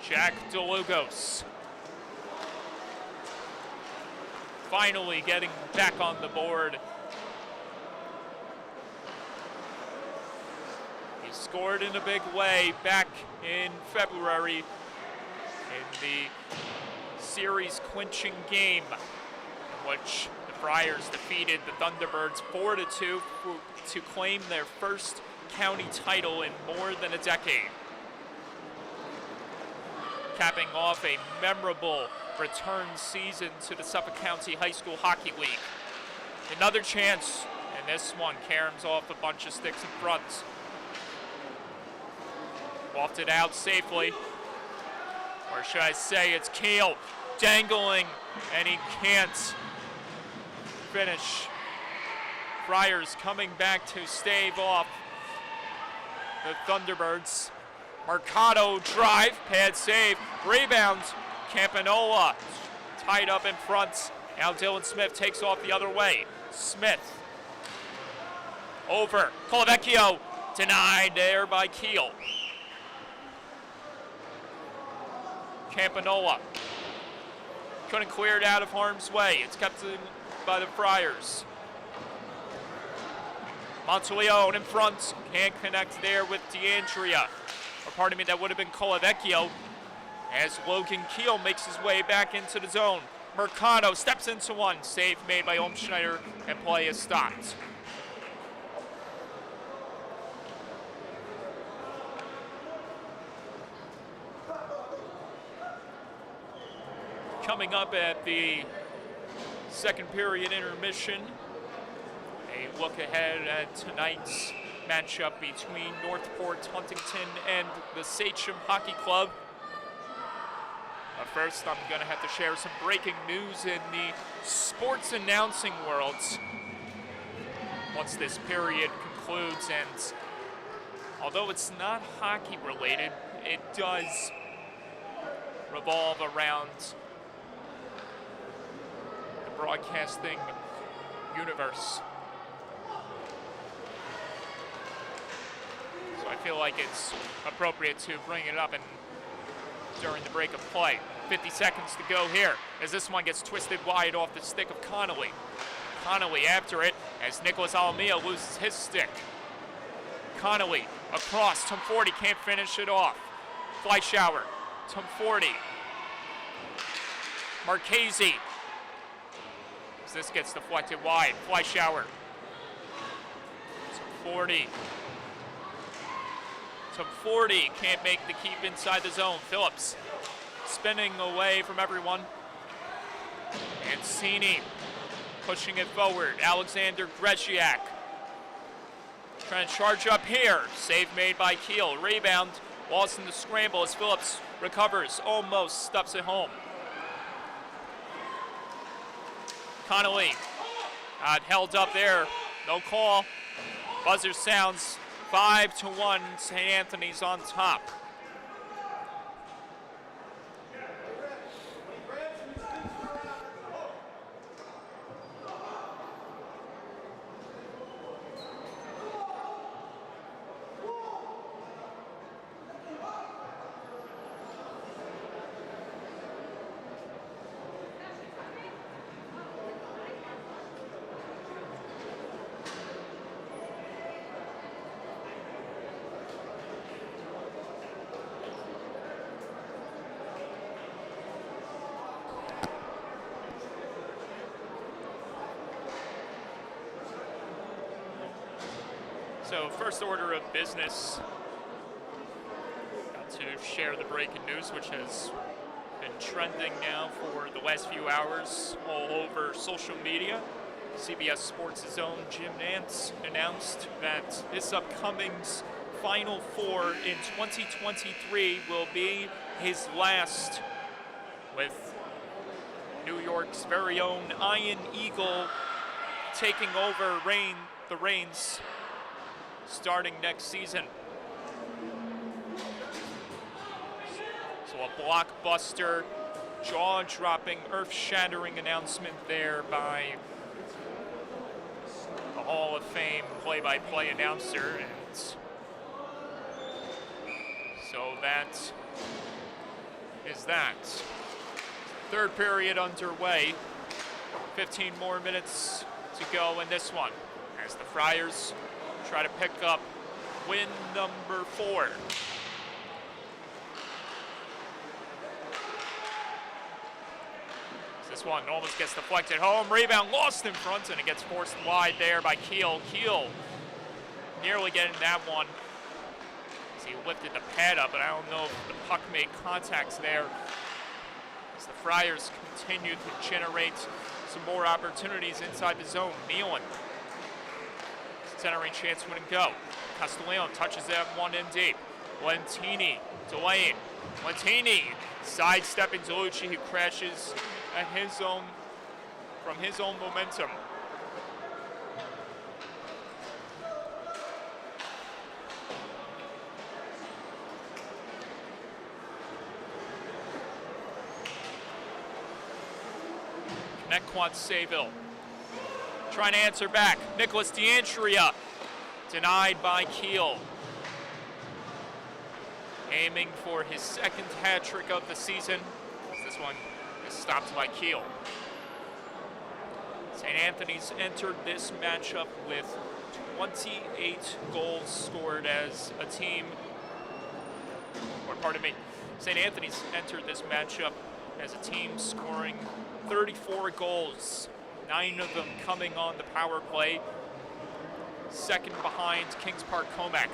Jack DeLugos finally getting back on the board. He scored in a big way back in February in the series clinching game in which the Friars defeated the Thunderbirds 4-2 to claim their first county title in more than a decade. Capping off a memorable return season to the Suffolk County High School Hockey League. Another chance, and this one caroms off a bunch of sticks in front. Wafted out safely. Or should I say it's Keel dangling, and he can't finish. Friars coming back to stave off the Thunderbirds. Mercado drive, pad save, rebound. Campanola tied up in front. Now Dylan Smith takes off the other way. Smith over. Colavecchio denied there by Keel. Campanola couldn't clear it out of harm's way. It's kept in by the Friars. Monteleone in front. Can't connect there with DeAndrea. Or pardon me, that would have been Colavecchio. As Logan Keel makes his way back into the zone. Mercado steps into one. Save made by Umschneider, and play is stopped. Coming up at the second period intermission, a look ahead at tonight's matchup between Northport Huntington and the SCHSHL Hockey Club. But first, I'm going to have to share some breaking news in the sports announcing world. Once this period concludes, and although it's not hockey related, it does revolve around broadcasting universe. So I feel like it's appropriate to bring it up during the break of play. 50 seconds to go here as this one gets twisted wide off the stick of Connolly. Connolly after it as Nicholas Alamia loses his stick. Connolly across, Tom 40 can't finish it off. Fleischauer, Tom 40. Marchese. As this gets deflected wide, Fleischauer. Tom 40. Tom 40 can't make the keep inside the zone. Phillips spinning away from everyone. Mancini pushing it forward. Alexander Gresiak trying to charge up here. Save made by Keel. Rebound lost in the scramble as Phillips recovers. Almost stuffs it home. Connolly held up there. No call. Buzzer sounds. 5-1. St. Anthony's on top. So first order of business, got to share the breaking news, which has been trending now for the last few hours all over social media. CBS Sports' own Jim Nantz announced that this upcoming Final Four in 2023 will be his last, with New York's very own Iron Eagle taking over the reins starting next season. So a blockbuster, jaw-dropping, earth-shattering announcement there by the Hall of Fame play-by-play announcer. And so that is that. Third period underway. 15 more minutes to go in this one as the Friars try to pick up win number 4. This one almost gets deflected home. Rebound lost in front, and it gets forced wide there by Keel. Keel nearly getting that one as he lifted the pad up, but I don't know if the puck made contacts there. As the Friars continue to generate some more opportunities inside the zone. Nealon, centering chance win and go. Castellano touches that one in deep. Lentini delaying. Lentini sidestepping Delucci, who crashes at his own, from his own momentum. Connetquot Sayville trying to answer back. Nicholas D'Andrea denied by Keel. Aiming for his second hat trick of the season. This one is stopped by Keel. St. Anthony's entered this matchup with 28 goals scored as a team. Or pardon me, St. Anthony's entered this matchup as a team scoring 34 goals. 9 of them coming on the power play. Second behind Kings Park Comac.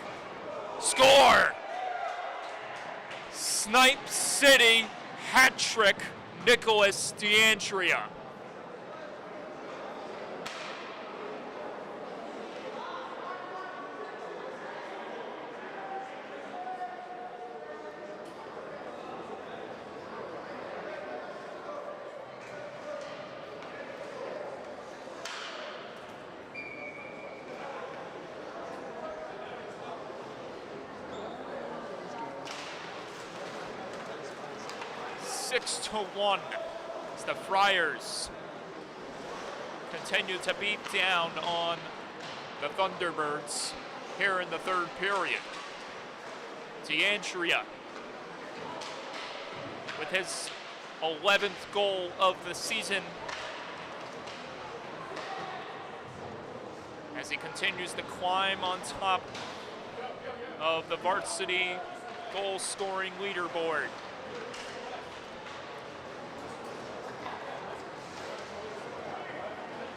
Score! Snipe City hat trick, Nicholas D'Andrea. It's 6-1. It's the Friars continue to beat down on the Thunderbirds here in the third period. D'Andrea with his 11th goal of the season as he continues to climb on top of the varsity goal-scoring leaderboard.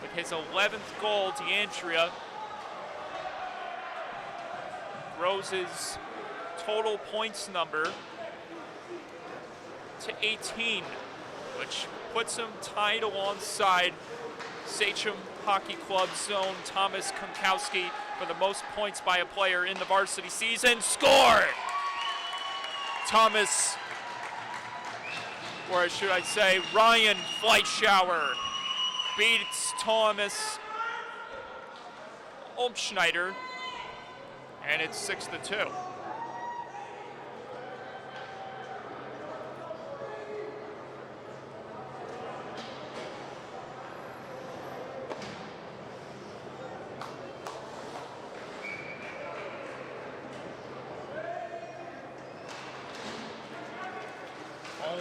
With his 11th goal, D'Andrea grows his total points number to 18, which puts him tied alongside Sachem Hockey Club's own Thomas Konkowski for the most points by a player in the varsity season. Score! Thomas, or should I say Ryan Fleischauer, beats Thomas Olmschneider, and it's 6-2.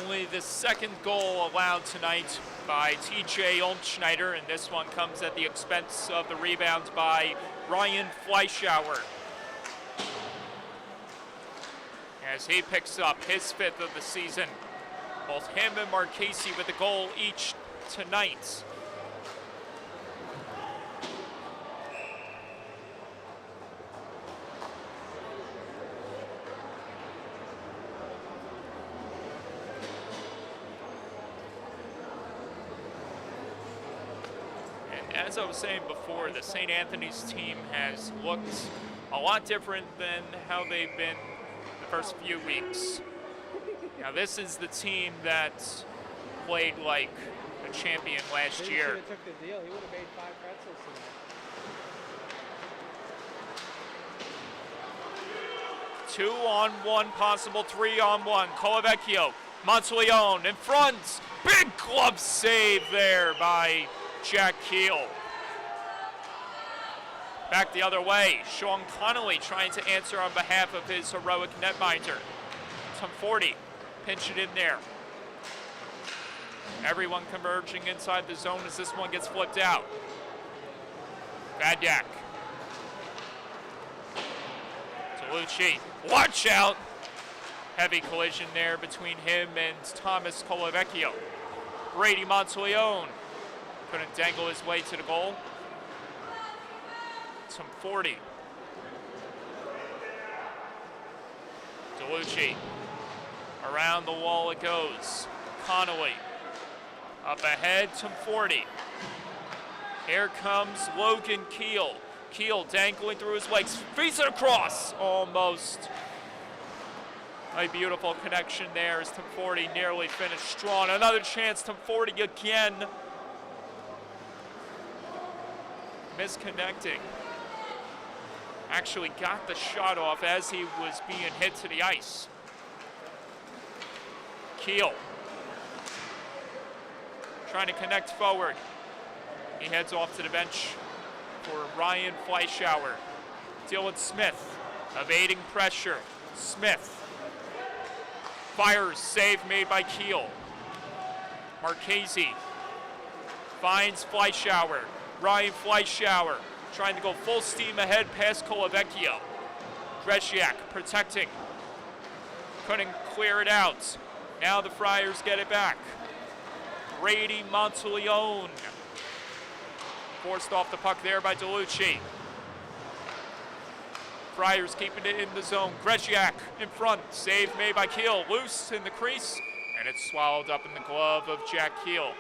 Only the second goal allowed tonight by TJ Olmschneider, and this one comes at the expense of the rebound by Ryan Fleischauer, as he picks up his 5th of the season. Both him and Marchese with a goal each tonight. As I was saying before, the St. Anthony's team has looked a lot different than how they've been the first few weeks. Now, this is the team that played like a champion last year. He took the deal. He would have made 5 pretzels tonight. 2-on-1 possible, 3-on-1. Colavecchio, Monteleone in front. Big glove save there by Jack Keel. Back the other way, Sean Connolly trying to answer on behalf of his heroic netminder. Tom 40, pinch it in there. Everyone converging inside the zone as this one gets flipped out. Badyak. Tolucci, watch out! Heavy collision there between him and Thomas Colavecchio. Brady Monteleone couldn't dangle his way to the goal. Some 40. DeLucci. Around the wall it goes. Connolly. Up ahead, Tom 40. Here comes Logan Keel. Keel dangling through his legs. Feeds it across. Almost. A beautiful connection there as Tom 40 nearly finished strong. Another chance, Tom 40 again. Misconnecting. Actually got the shot off as he was being hit to the ice. Keel. Trying to connect forward. He heads off to the bench for Ryan Fleischauer. Dylan Smith evading pressure. Smith fires, save made by Keel. Marchese finds Fleischauer. Ryan Fleischauer trying to go full steam ahead past Colavecchio. Gresiak protecting. Couldn't clear it out. Now the Friars get it back. Brady Monteleone. Forced off the puck there by DeLucci. Friars keeping it in the zone. Gresiak in front. Save made by Keel. Loose in the crease. And it's swallowed up in the glove of Jack Keel.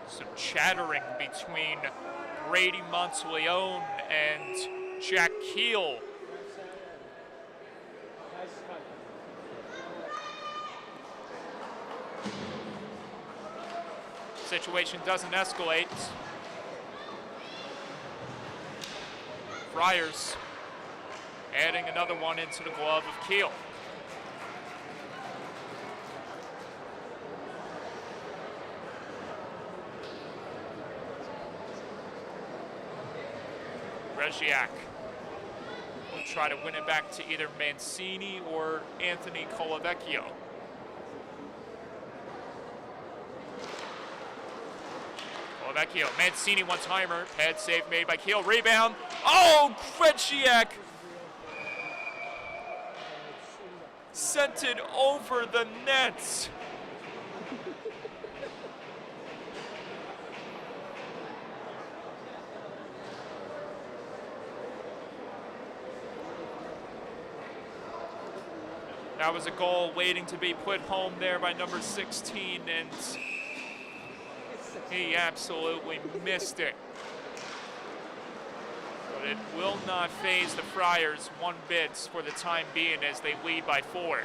Some chattering between Brady Monteleone and Jack Keel. Situation doesn't escalate. Friars adding another one into the glove of Kiel. Greziak will try to win it back to either Mancini or Anthony Colavecchio. Colavecchio, Mancini one-timer, pad save made by Kiel, rebound. Oh, Greziak sent it over the net. That was a goal waiting to be put home there by number 16, and he absolutely missed it. But it will not faze the Friars one bit for the time being as they lead by 4.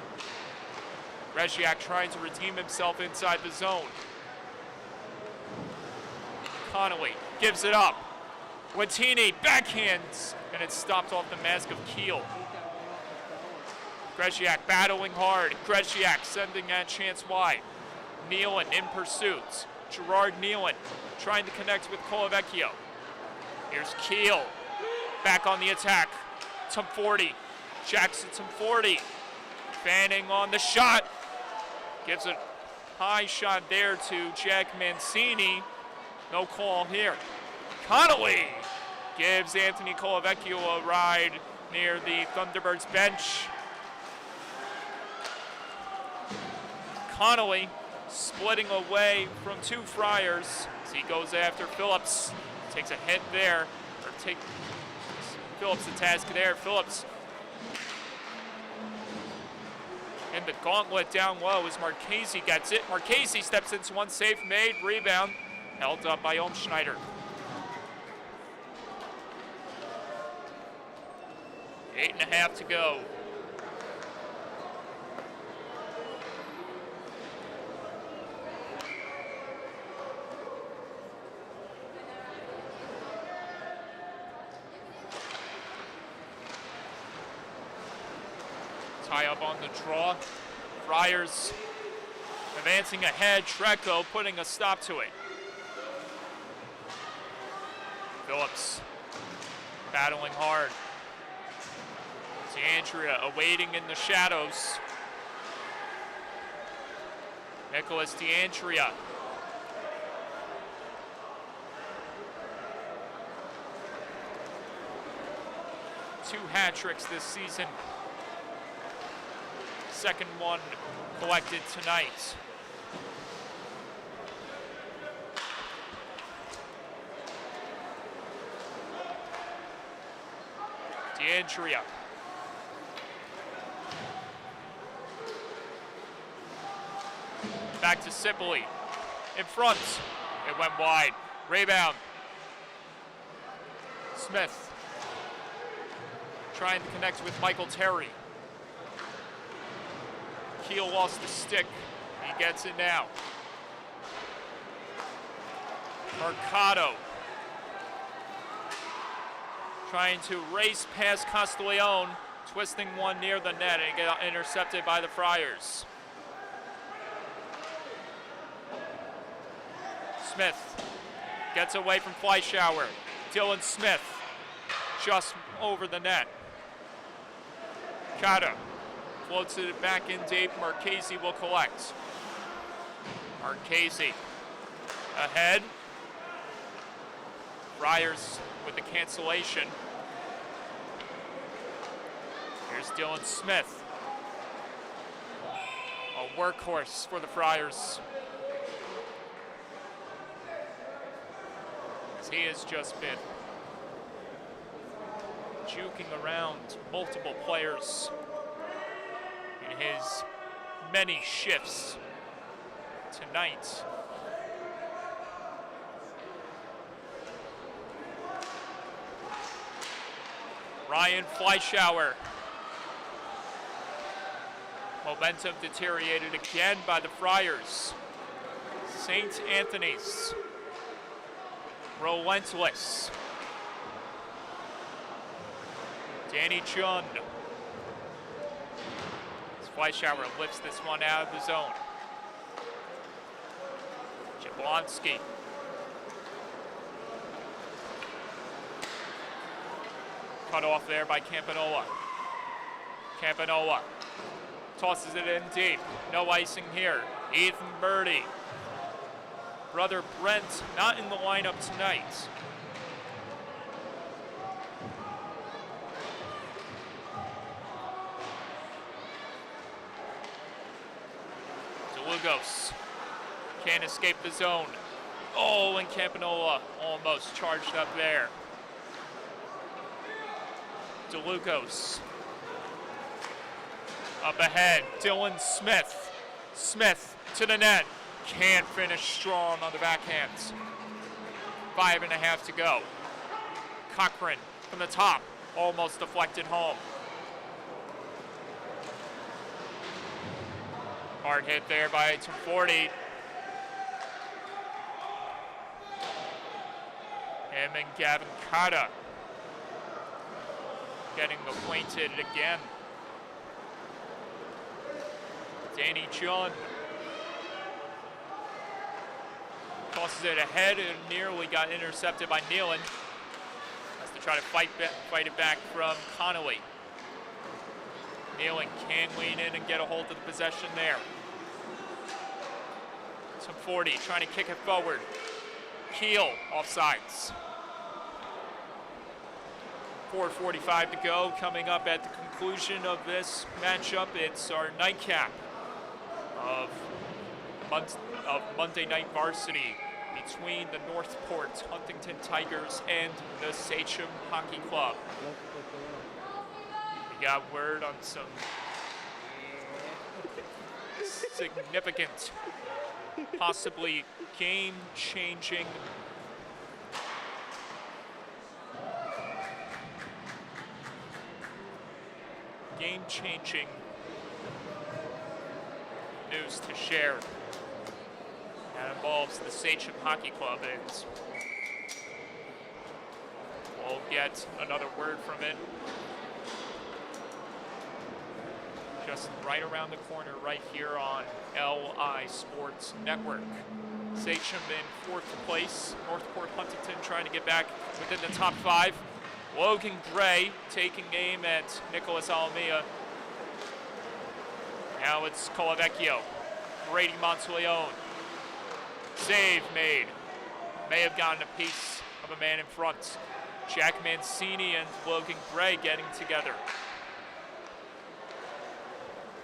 Greziak trying to redeem himself inside the zone. Connolly gives it up. Wattini backhands, and it's stopped off the mask of Kiel. Greziak battling hard. Greziak sending that chance wide. Nealon in pursuit. Gerard Nealon trying to connect with Colavecchio. Here's Kiel back on the attack. Tumforti. Jackson Tumforti fanning on the shot. Gives a high shot there to Jack Mancini. No call here. Connolly gives Anthony Colavecchio a ride near the Thunderbirds bench. Connolly splitting away from 2 Friars as he goes after Phillips. Takes a hit there, or take Phillips the task there. Phillips in the gauntlet down low as Marchese gets it. Marchese steps into one, save made, rebound held up by Olmschneider. 8.5 to go. Tie up on the draw. Friars advancing ahead. Treco putting a stop to it. Phillips battling hard. D'Andrea awaiting in the shadows. Nicholas D'Andrea. Two hat tricks this season. Second one collected tonight. D'Andrea. Back to Sibley. In front. It went wide. Rebound. Smith. Trying to connect with Michael Terry. Kiel lost the stick. He gets it now. Mercado. Trying to race past Castiglione, twisting one near the net and get intercepted by the Friars. Smith gets away from Fleischauer. Dylan Smith just over the net. Kata floats it back in deep. Marchese will collect. Marchese ahead. Friars with the cancellation. Here's Dylan Smith. A workhorse for the Friars. As he has just been juking around multiple players in his many shifts tonight. Ryan Fleischauer. Momentum deteriorated again by the Friars. St. Anthony's. Relentless. Danny Jun. Fleischauer lifts this one out of the zone. Jablonski. Cut off there by Campanola. Campanola tosses it in deep. No icing here. Ethan Birdie. Brother Brent not in the lineup tonight. DeLugos can't escape the zone. Oh, and Campanola almost charged up there. DeLugos up ahead. Dylan Smith. Smith to the net. Can't finish strong on the backhands. 5.5 to go. Cochran from the top. Almost deflected home. Hard hit there by Forty. Him and Gavin Cotta getting acquainted again. Danny Jun tosses it ahead and nearly got intercepted by Nealon. Has to try to fight it back from Connolly. Nealon can lean in and get a hold of the possession there. Some 40 trying to kick it forward. Keel offsides. 4:45 to go. Coming up at the conclusion of this matchup, it's our nightcap of Monday Night Varsity between the Northport Huntington Tigers and the Sachem Hockey Club. We got word on some significant, possibly game-changing news to share. That involves the Sachem Hockey Club, and we'll get another word from it just right around the corner, right here on LI Sports Network. Sachem in 4th place. Northport Huntington trying to get back within the top 5. Logan Gray taking aim at Nicholas Alamia. Now it's Colavecchio. Brady Monteleone. Save made. May have gotten a piece of a man in front. Jack Mancini and Logan Gray getting together.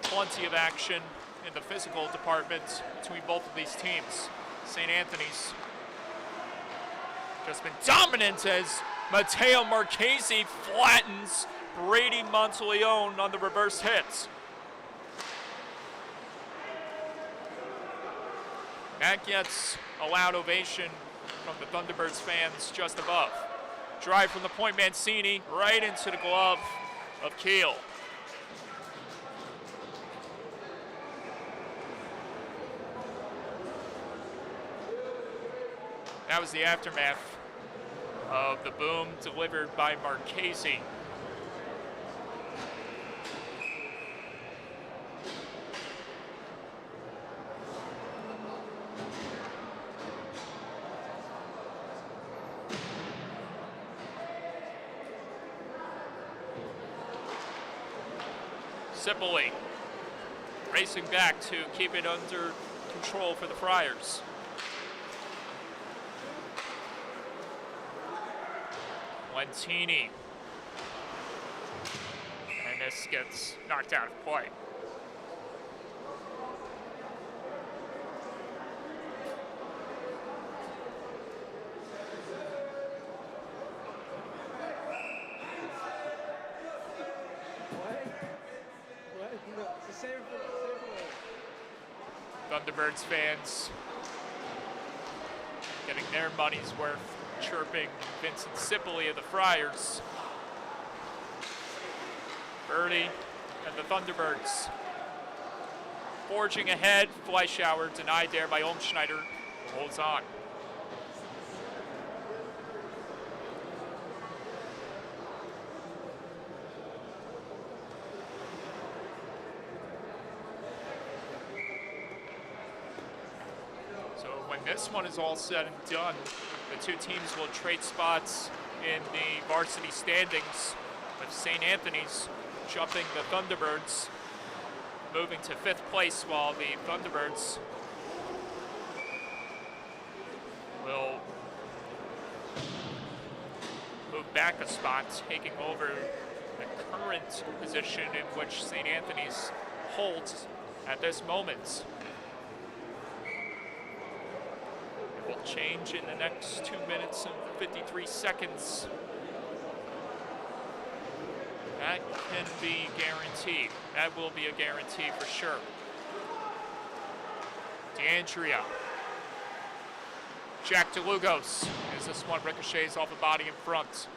Plenty of action in the physical department between both of these teams. St. Anthony's just been dominant as Matteo Marchese flattens Brady Monteleone on the reverse hits. That gets a loud ovation from the Thunderbirds fans just above. Drive from the point, Mancini right into the glove of Keel. That was the aftermath of the boom delivered by Marchese. Sipoli racing back to keep it under control for the Friars. Lentini. And this gets knocked out of play. Thunderbirds fans getting their money's worth, chirping Vincent Sipoli of the Friars. Birdie and the Thunderbirds forging ahead. Fleischauer denied there by Olmschneider. Holds on. When this one is all said and done, the two teams will trade spots in the varsity standings, with St. Anthony's jumping the Thunderbirds, moving to 5th place, while the Thunderbirds will move back a spot, taking over the current position in which St. Anthony's holds at this moment. It will change in the next 2 minutes and 53 seconds. That can be guaranteed. That will be a guarantee for sure. DeAndrea. Jack DeLugos, as this one ricochets off a body in front.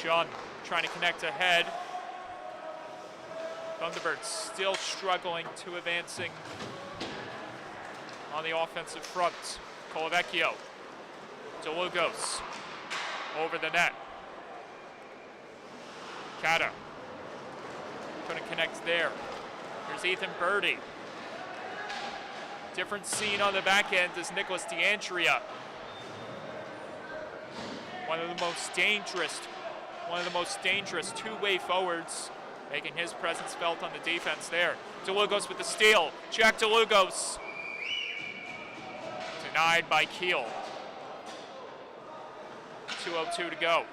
John trying to connect ahead. Thunderbirds still struggling to advancing on the offensive front. Colavecchio. DeLugos over the net. Cata couldn't connect there. Here's Ethan Birdie. Different scene on the back end is Nicholas DeAndrea. One of the most dangerous two-way forwards, making his presence felt on the defense there. DeLugos with the steal. Jack DeLugos. Denied by Kiel. 2:02 to go.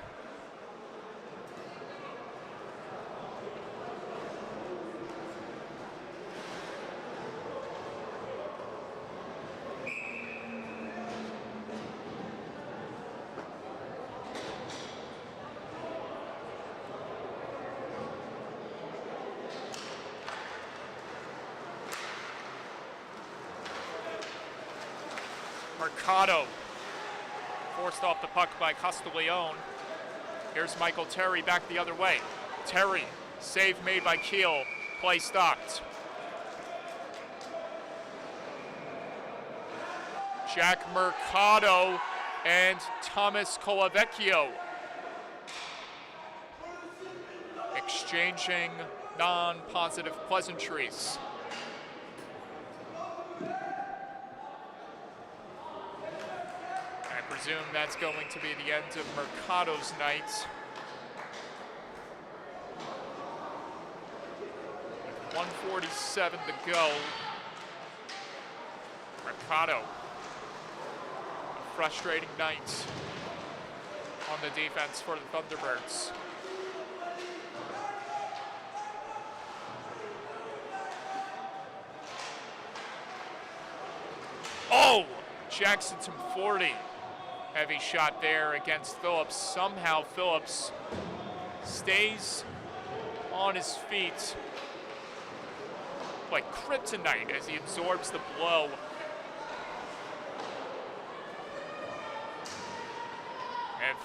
Mercado forced off the puck by Castiglione. Here's Michael Terry back the other way. Terry, save made by Kiel, play stopped. Jack Mercado and Thomas Colavecchio exchanging non-positive pleasantries. I presume that's going to be the end of Mercado's night. 1:47 to go. Mercado, a frustrating night on the defense for the Thunderbirds. Oh! Jackson Tomforty. Heavy shot there against Phillips. Somehow Phillips stays on his feet like kryptonite as he absorbs the blow. And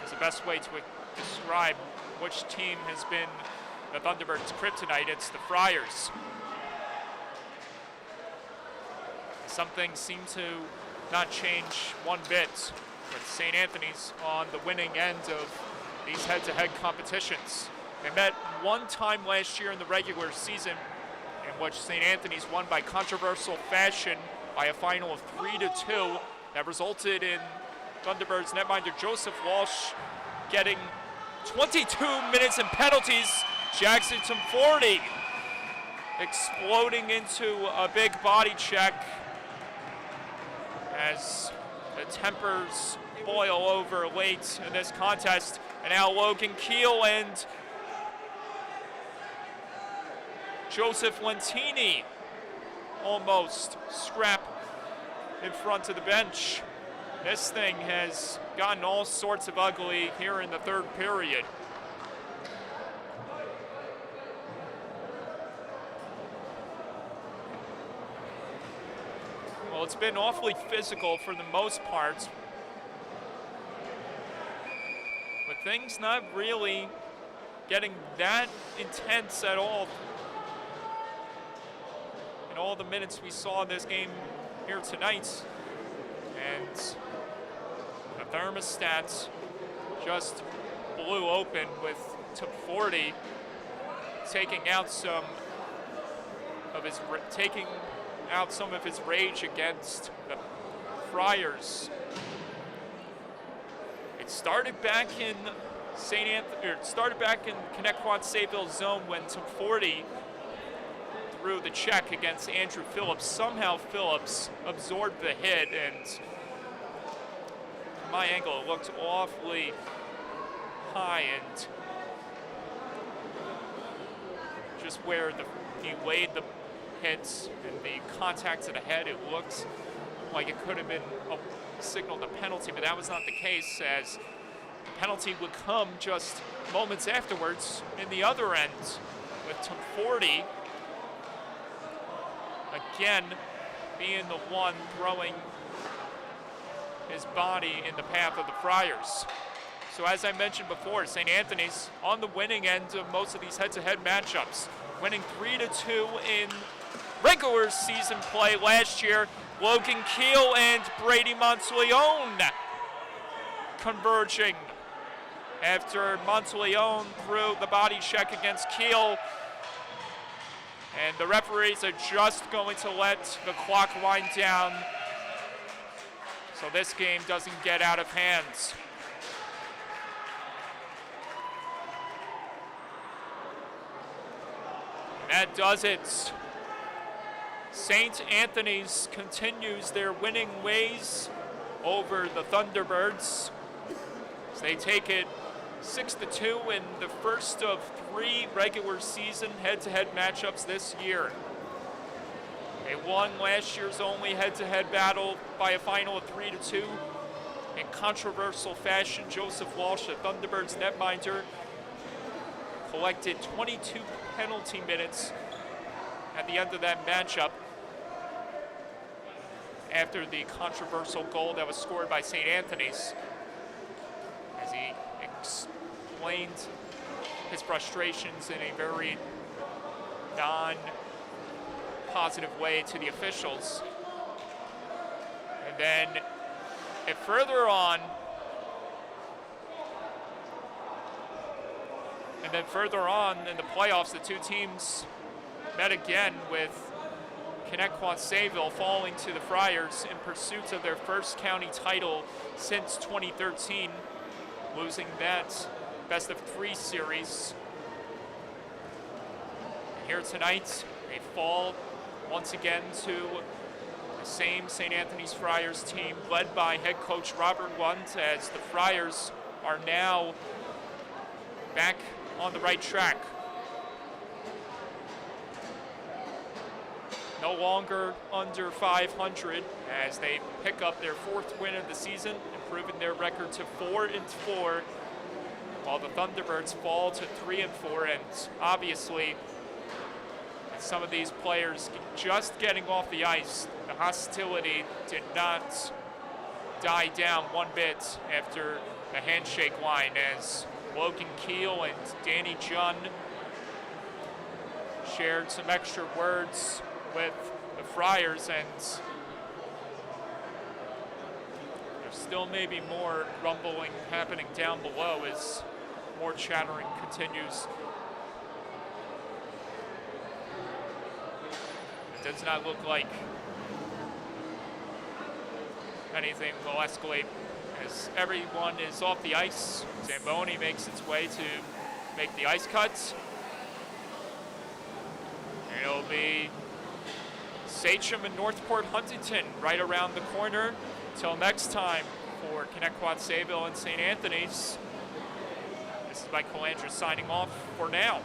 as the best way to describe which team has been the Thunderbirds' kryptonite, it's the Friars. Some things seem to not change one bit, with St. Anthony's on the winning end of these head-to-head competitions. They met one time last year in the regular season, in which St. Anthony's won by controversial fashion by a final of 3-2 that resulted in Thunderbirds netminder Joseph Walsh getting 22 minutes in penalties. Jackson Tomforty exploding into a big body check as the tempers boil over late in this contest. And now Logan Kiel and Joseph Lentini almost scrap in front of the bench. This thing has gotten all sorts of ugly here in the third period. Well, it's been awfully physical for the most part, but things not really getting that intense at all in all the minutes we saw in this game here tonight. And the thermostat just blew open with Tomforty taking out some of his rage against the Friars. It started back in Connetquot Sayville zone when Tom Forty threw the check against Andrew Phillips. Somehow Phillips absorbed the hit, and from my angle it looked awfully high, and just where he laid the hits and the contact to the head, it looked like it could have been signaled a penalty, but that was not the case, as the penalty would come just moments afterwards in the other end, with Tom Forty again being the one throwing his body in the path of the Friars. So as I mentioned before, St. Anthony's on the winning end of most of these head-to-head matchups, winning 3-2 in regular season play last year. Logan Keel and Brady Monteleone converging after Monteleone threw the body check against Keel. And the referees are just going to let the clock wind down so this game doesn't get out of hand. And that does it. St. Anthony's continues their winning ways over the Thunderbirds as they take it 6-2 in the first of 3 regular season head-to-head matchups this year. They won last year's only head-to-head battle by a final of 3-2 in controversial fashion. Joseph Walsh, the Thunderbirds netminder, collected 22 penalty minutes at the end of that matchup after the controversial goal that was scored by St. Anthony's, as he explained his frustrations in a very non-positive way to the officials. And then further on in the playoffs, the two teams met again, with Connetquot Sayville falling to the Friars in pursuit of their first county title since 2013, losing that best-of-3 series. And here tonight, they fall once again to the same St. Anthony's Friars team, led by head coach Robert Lunt, as the Friars are now back on the right track. No longer under 500 as they pick up their 4th win of the season, improving their record to 4-4, while the Thunderbirds fall to 3-4. And obviously, some of these players just getting off the ice, the hostility did not die down one bit after the handshake line, as Logan Keel and Danny Junn shared some extra words with the Friars, and there still may be more rumbling happening down below as more chattering continues. It does not look like anything will escalate as everyone is off the ice. Zamboni makes its way to make the ice cuts. And it'll be Sachem and Northport Huntington right around the corner. Till next time, for Connetquot Sayville and St. Anthony's, this is Mike Calandra signing off for now.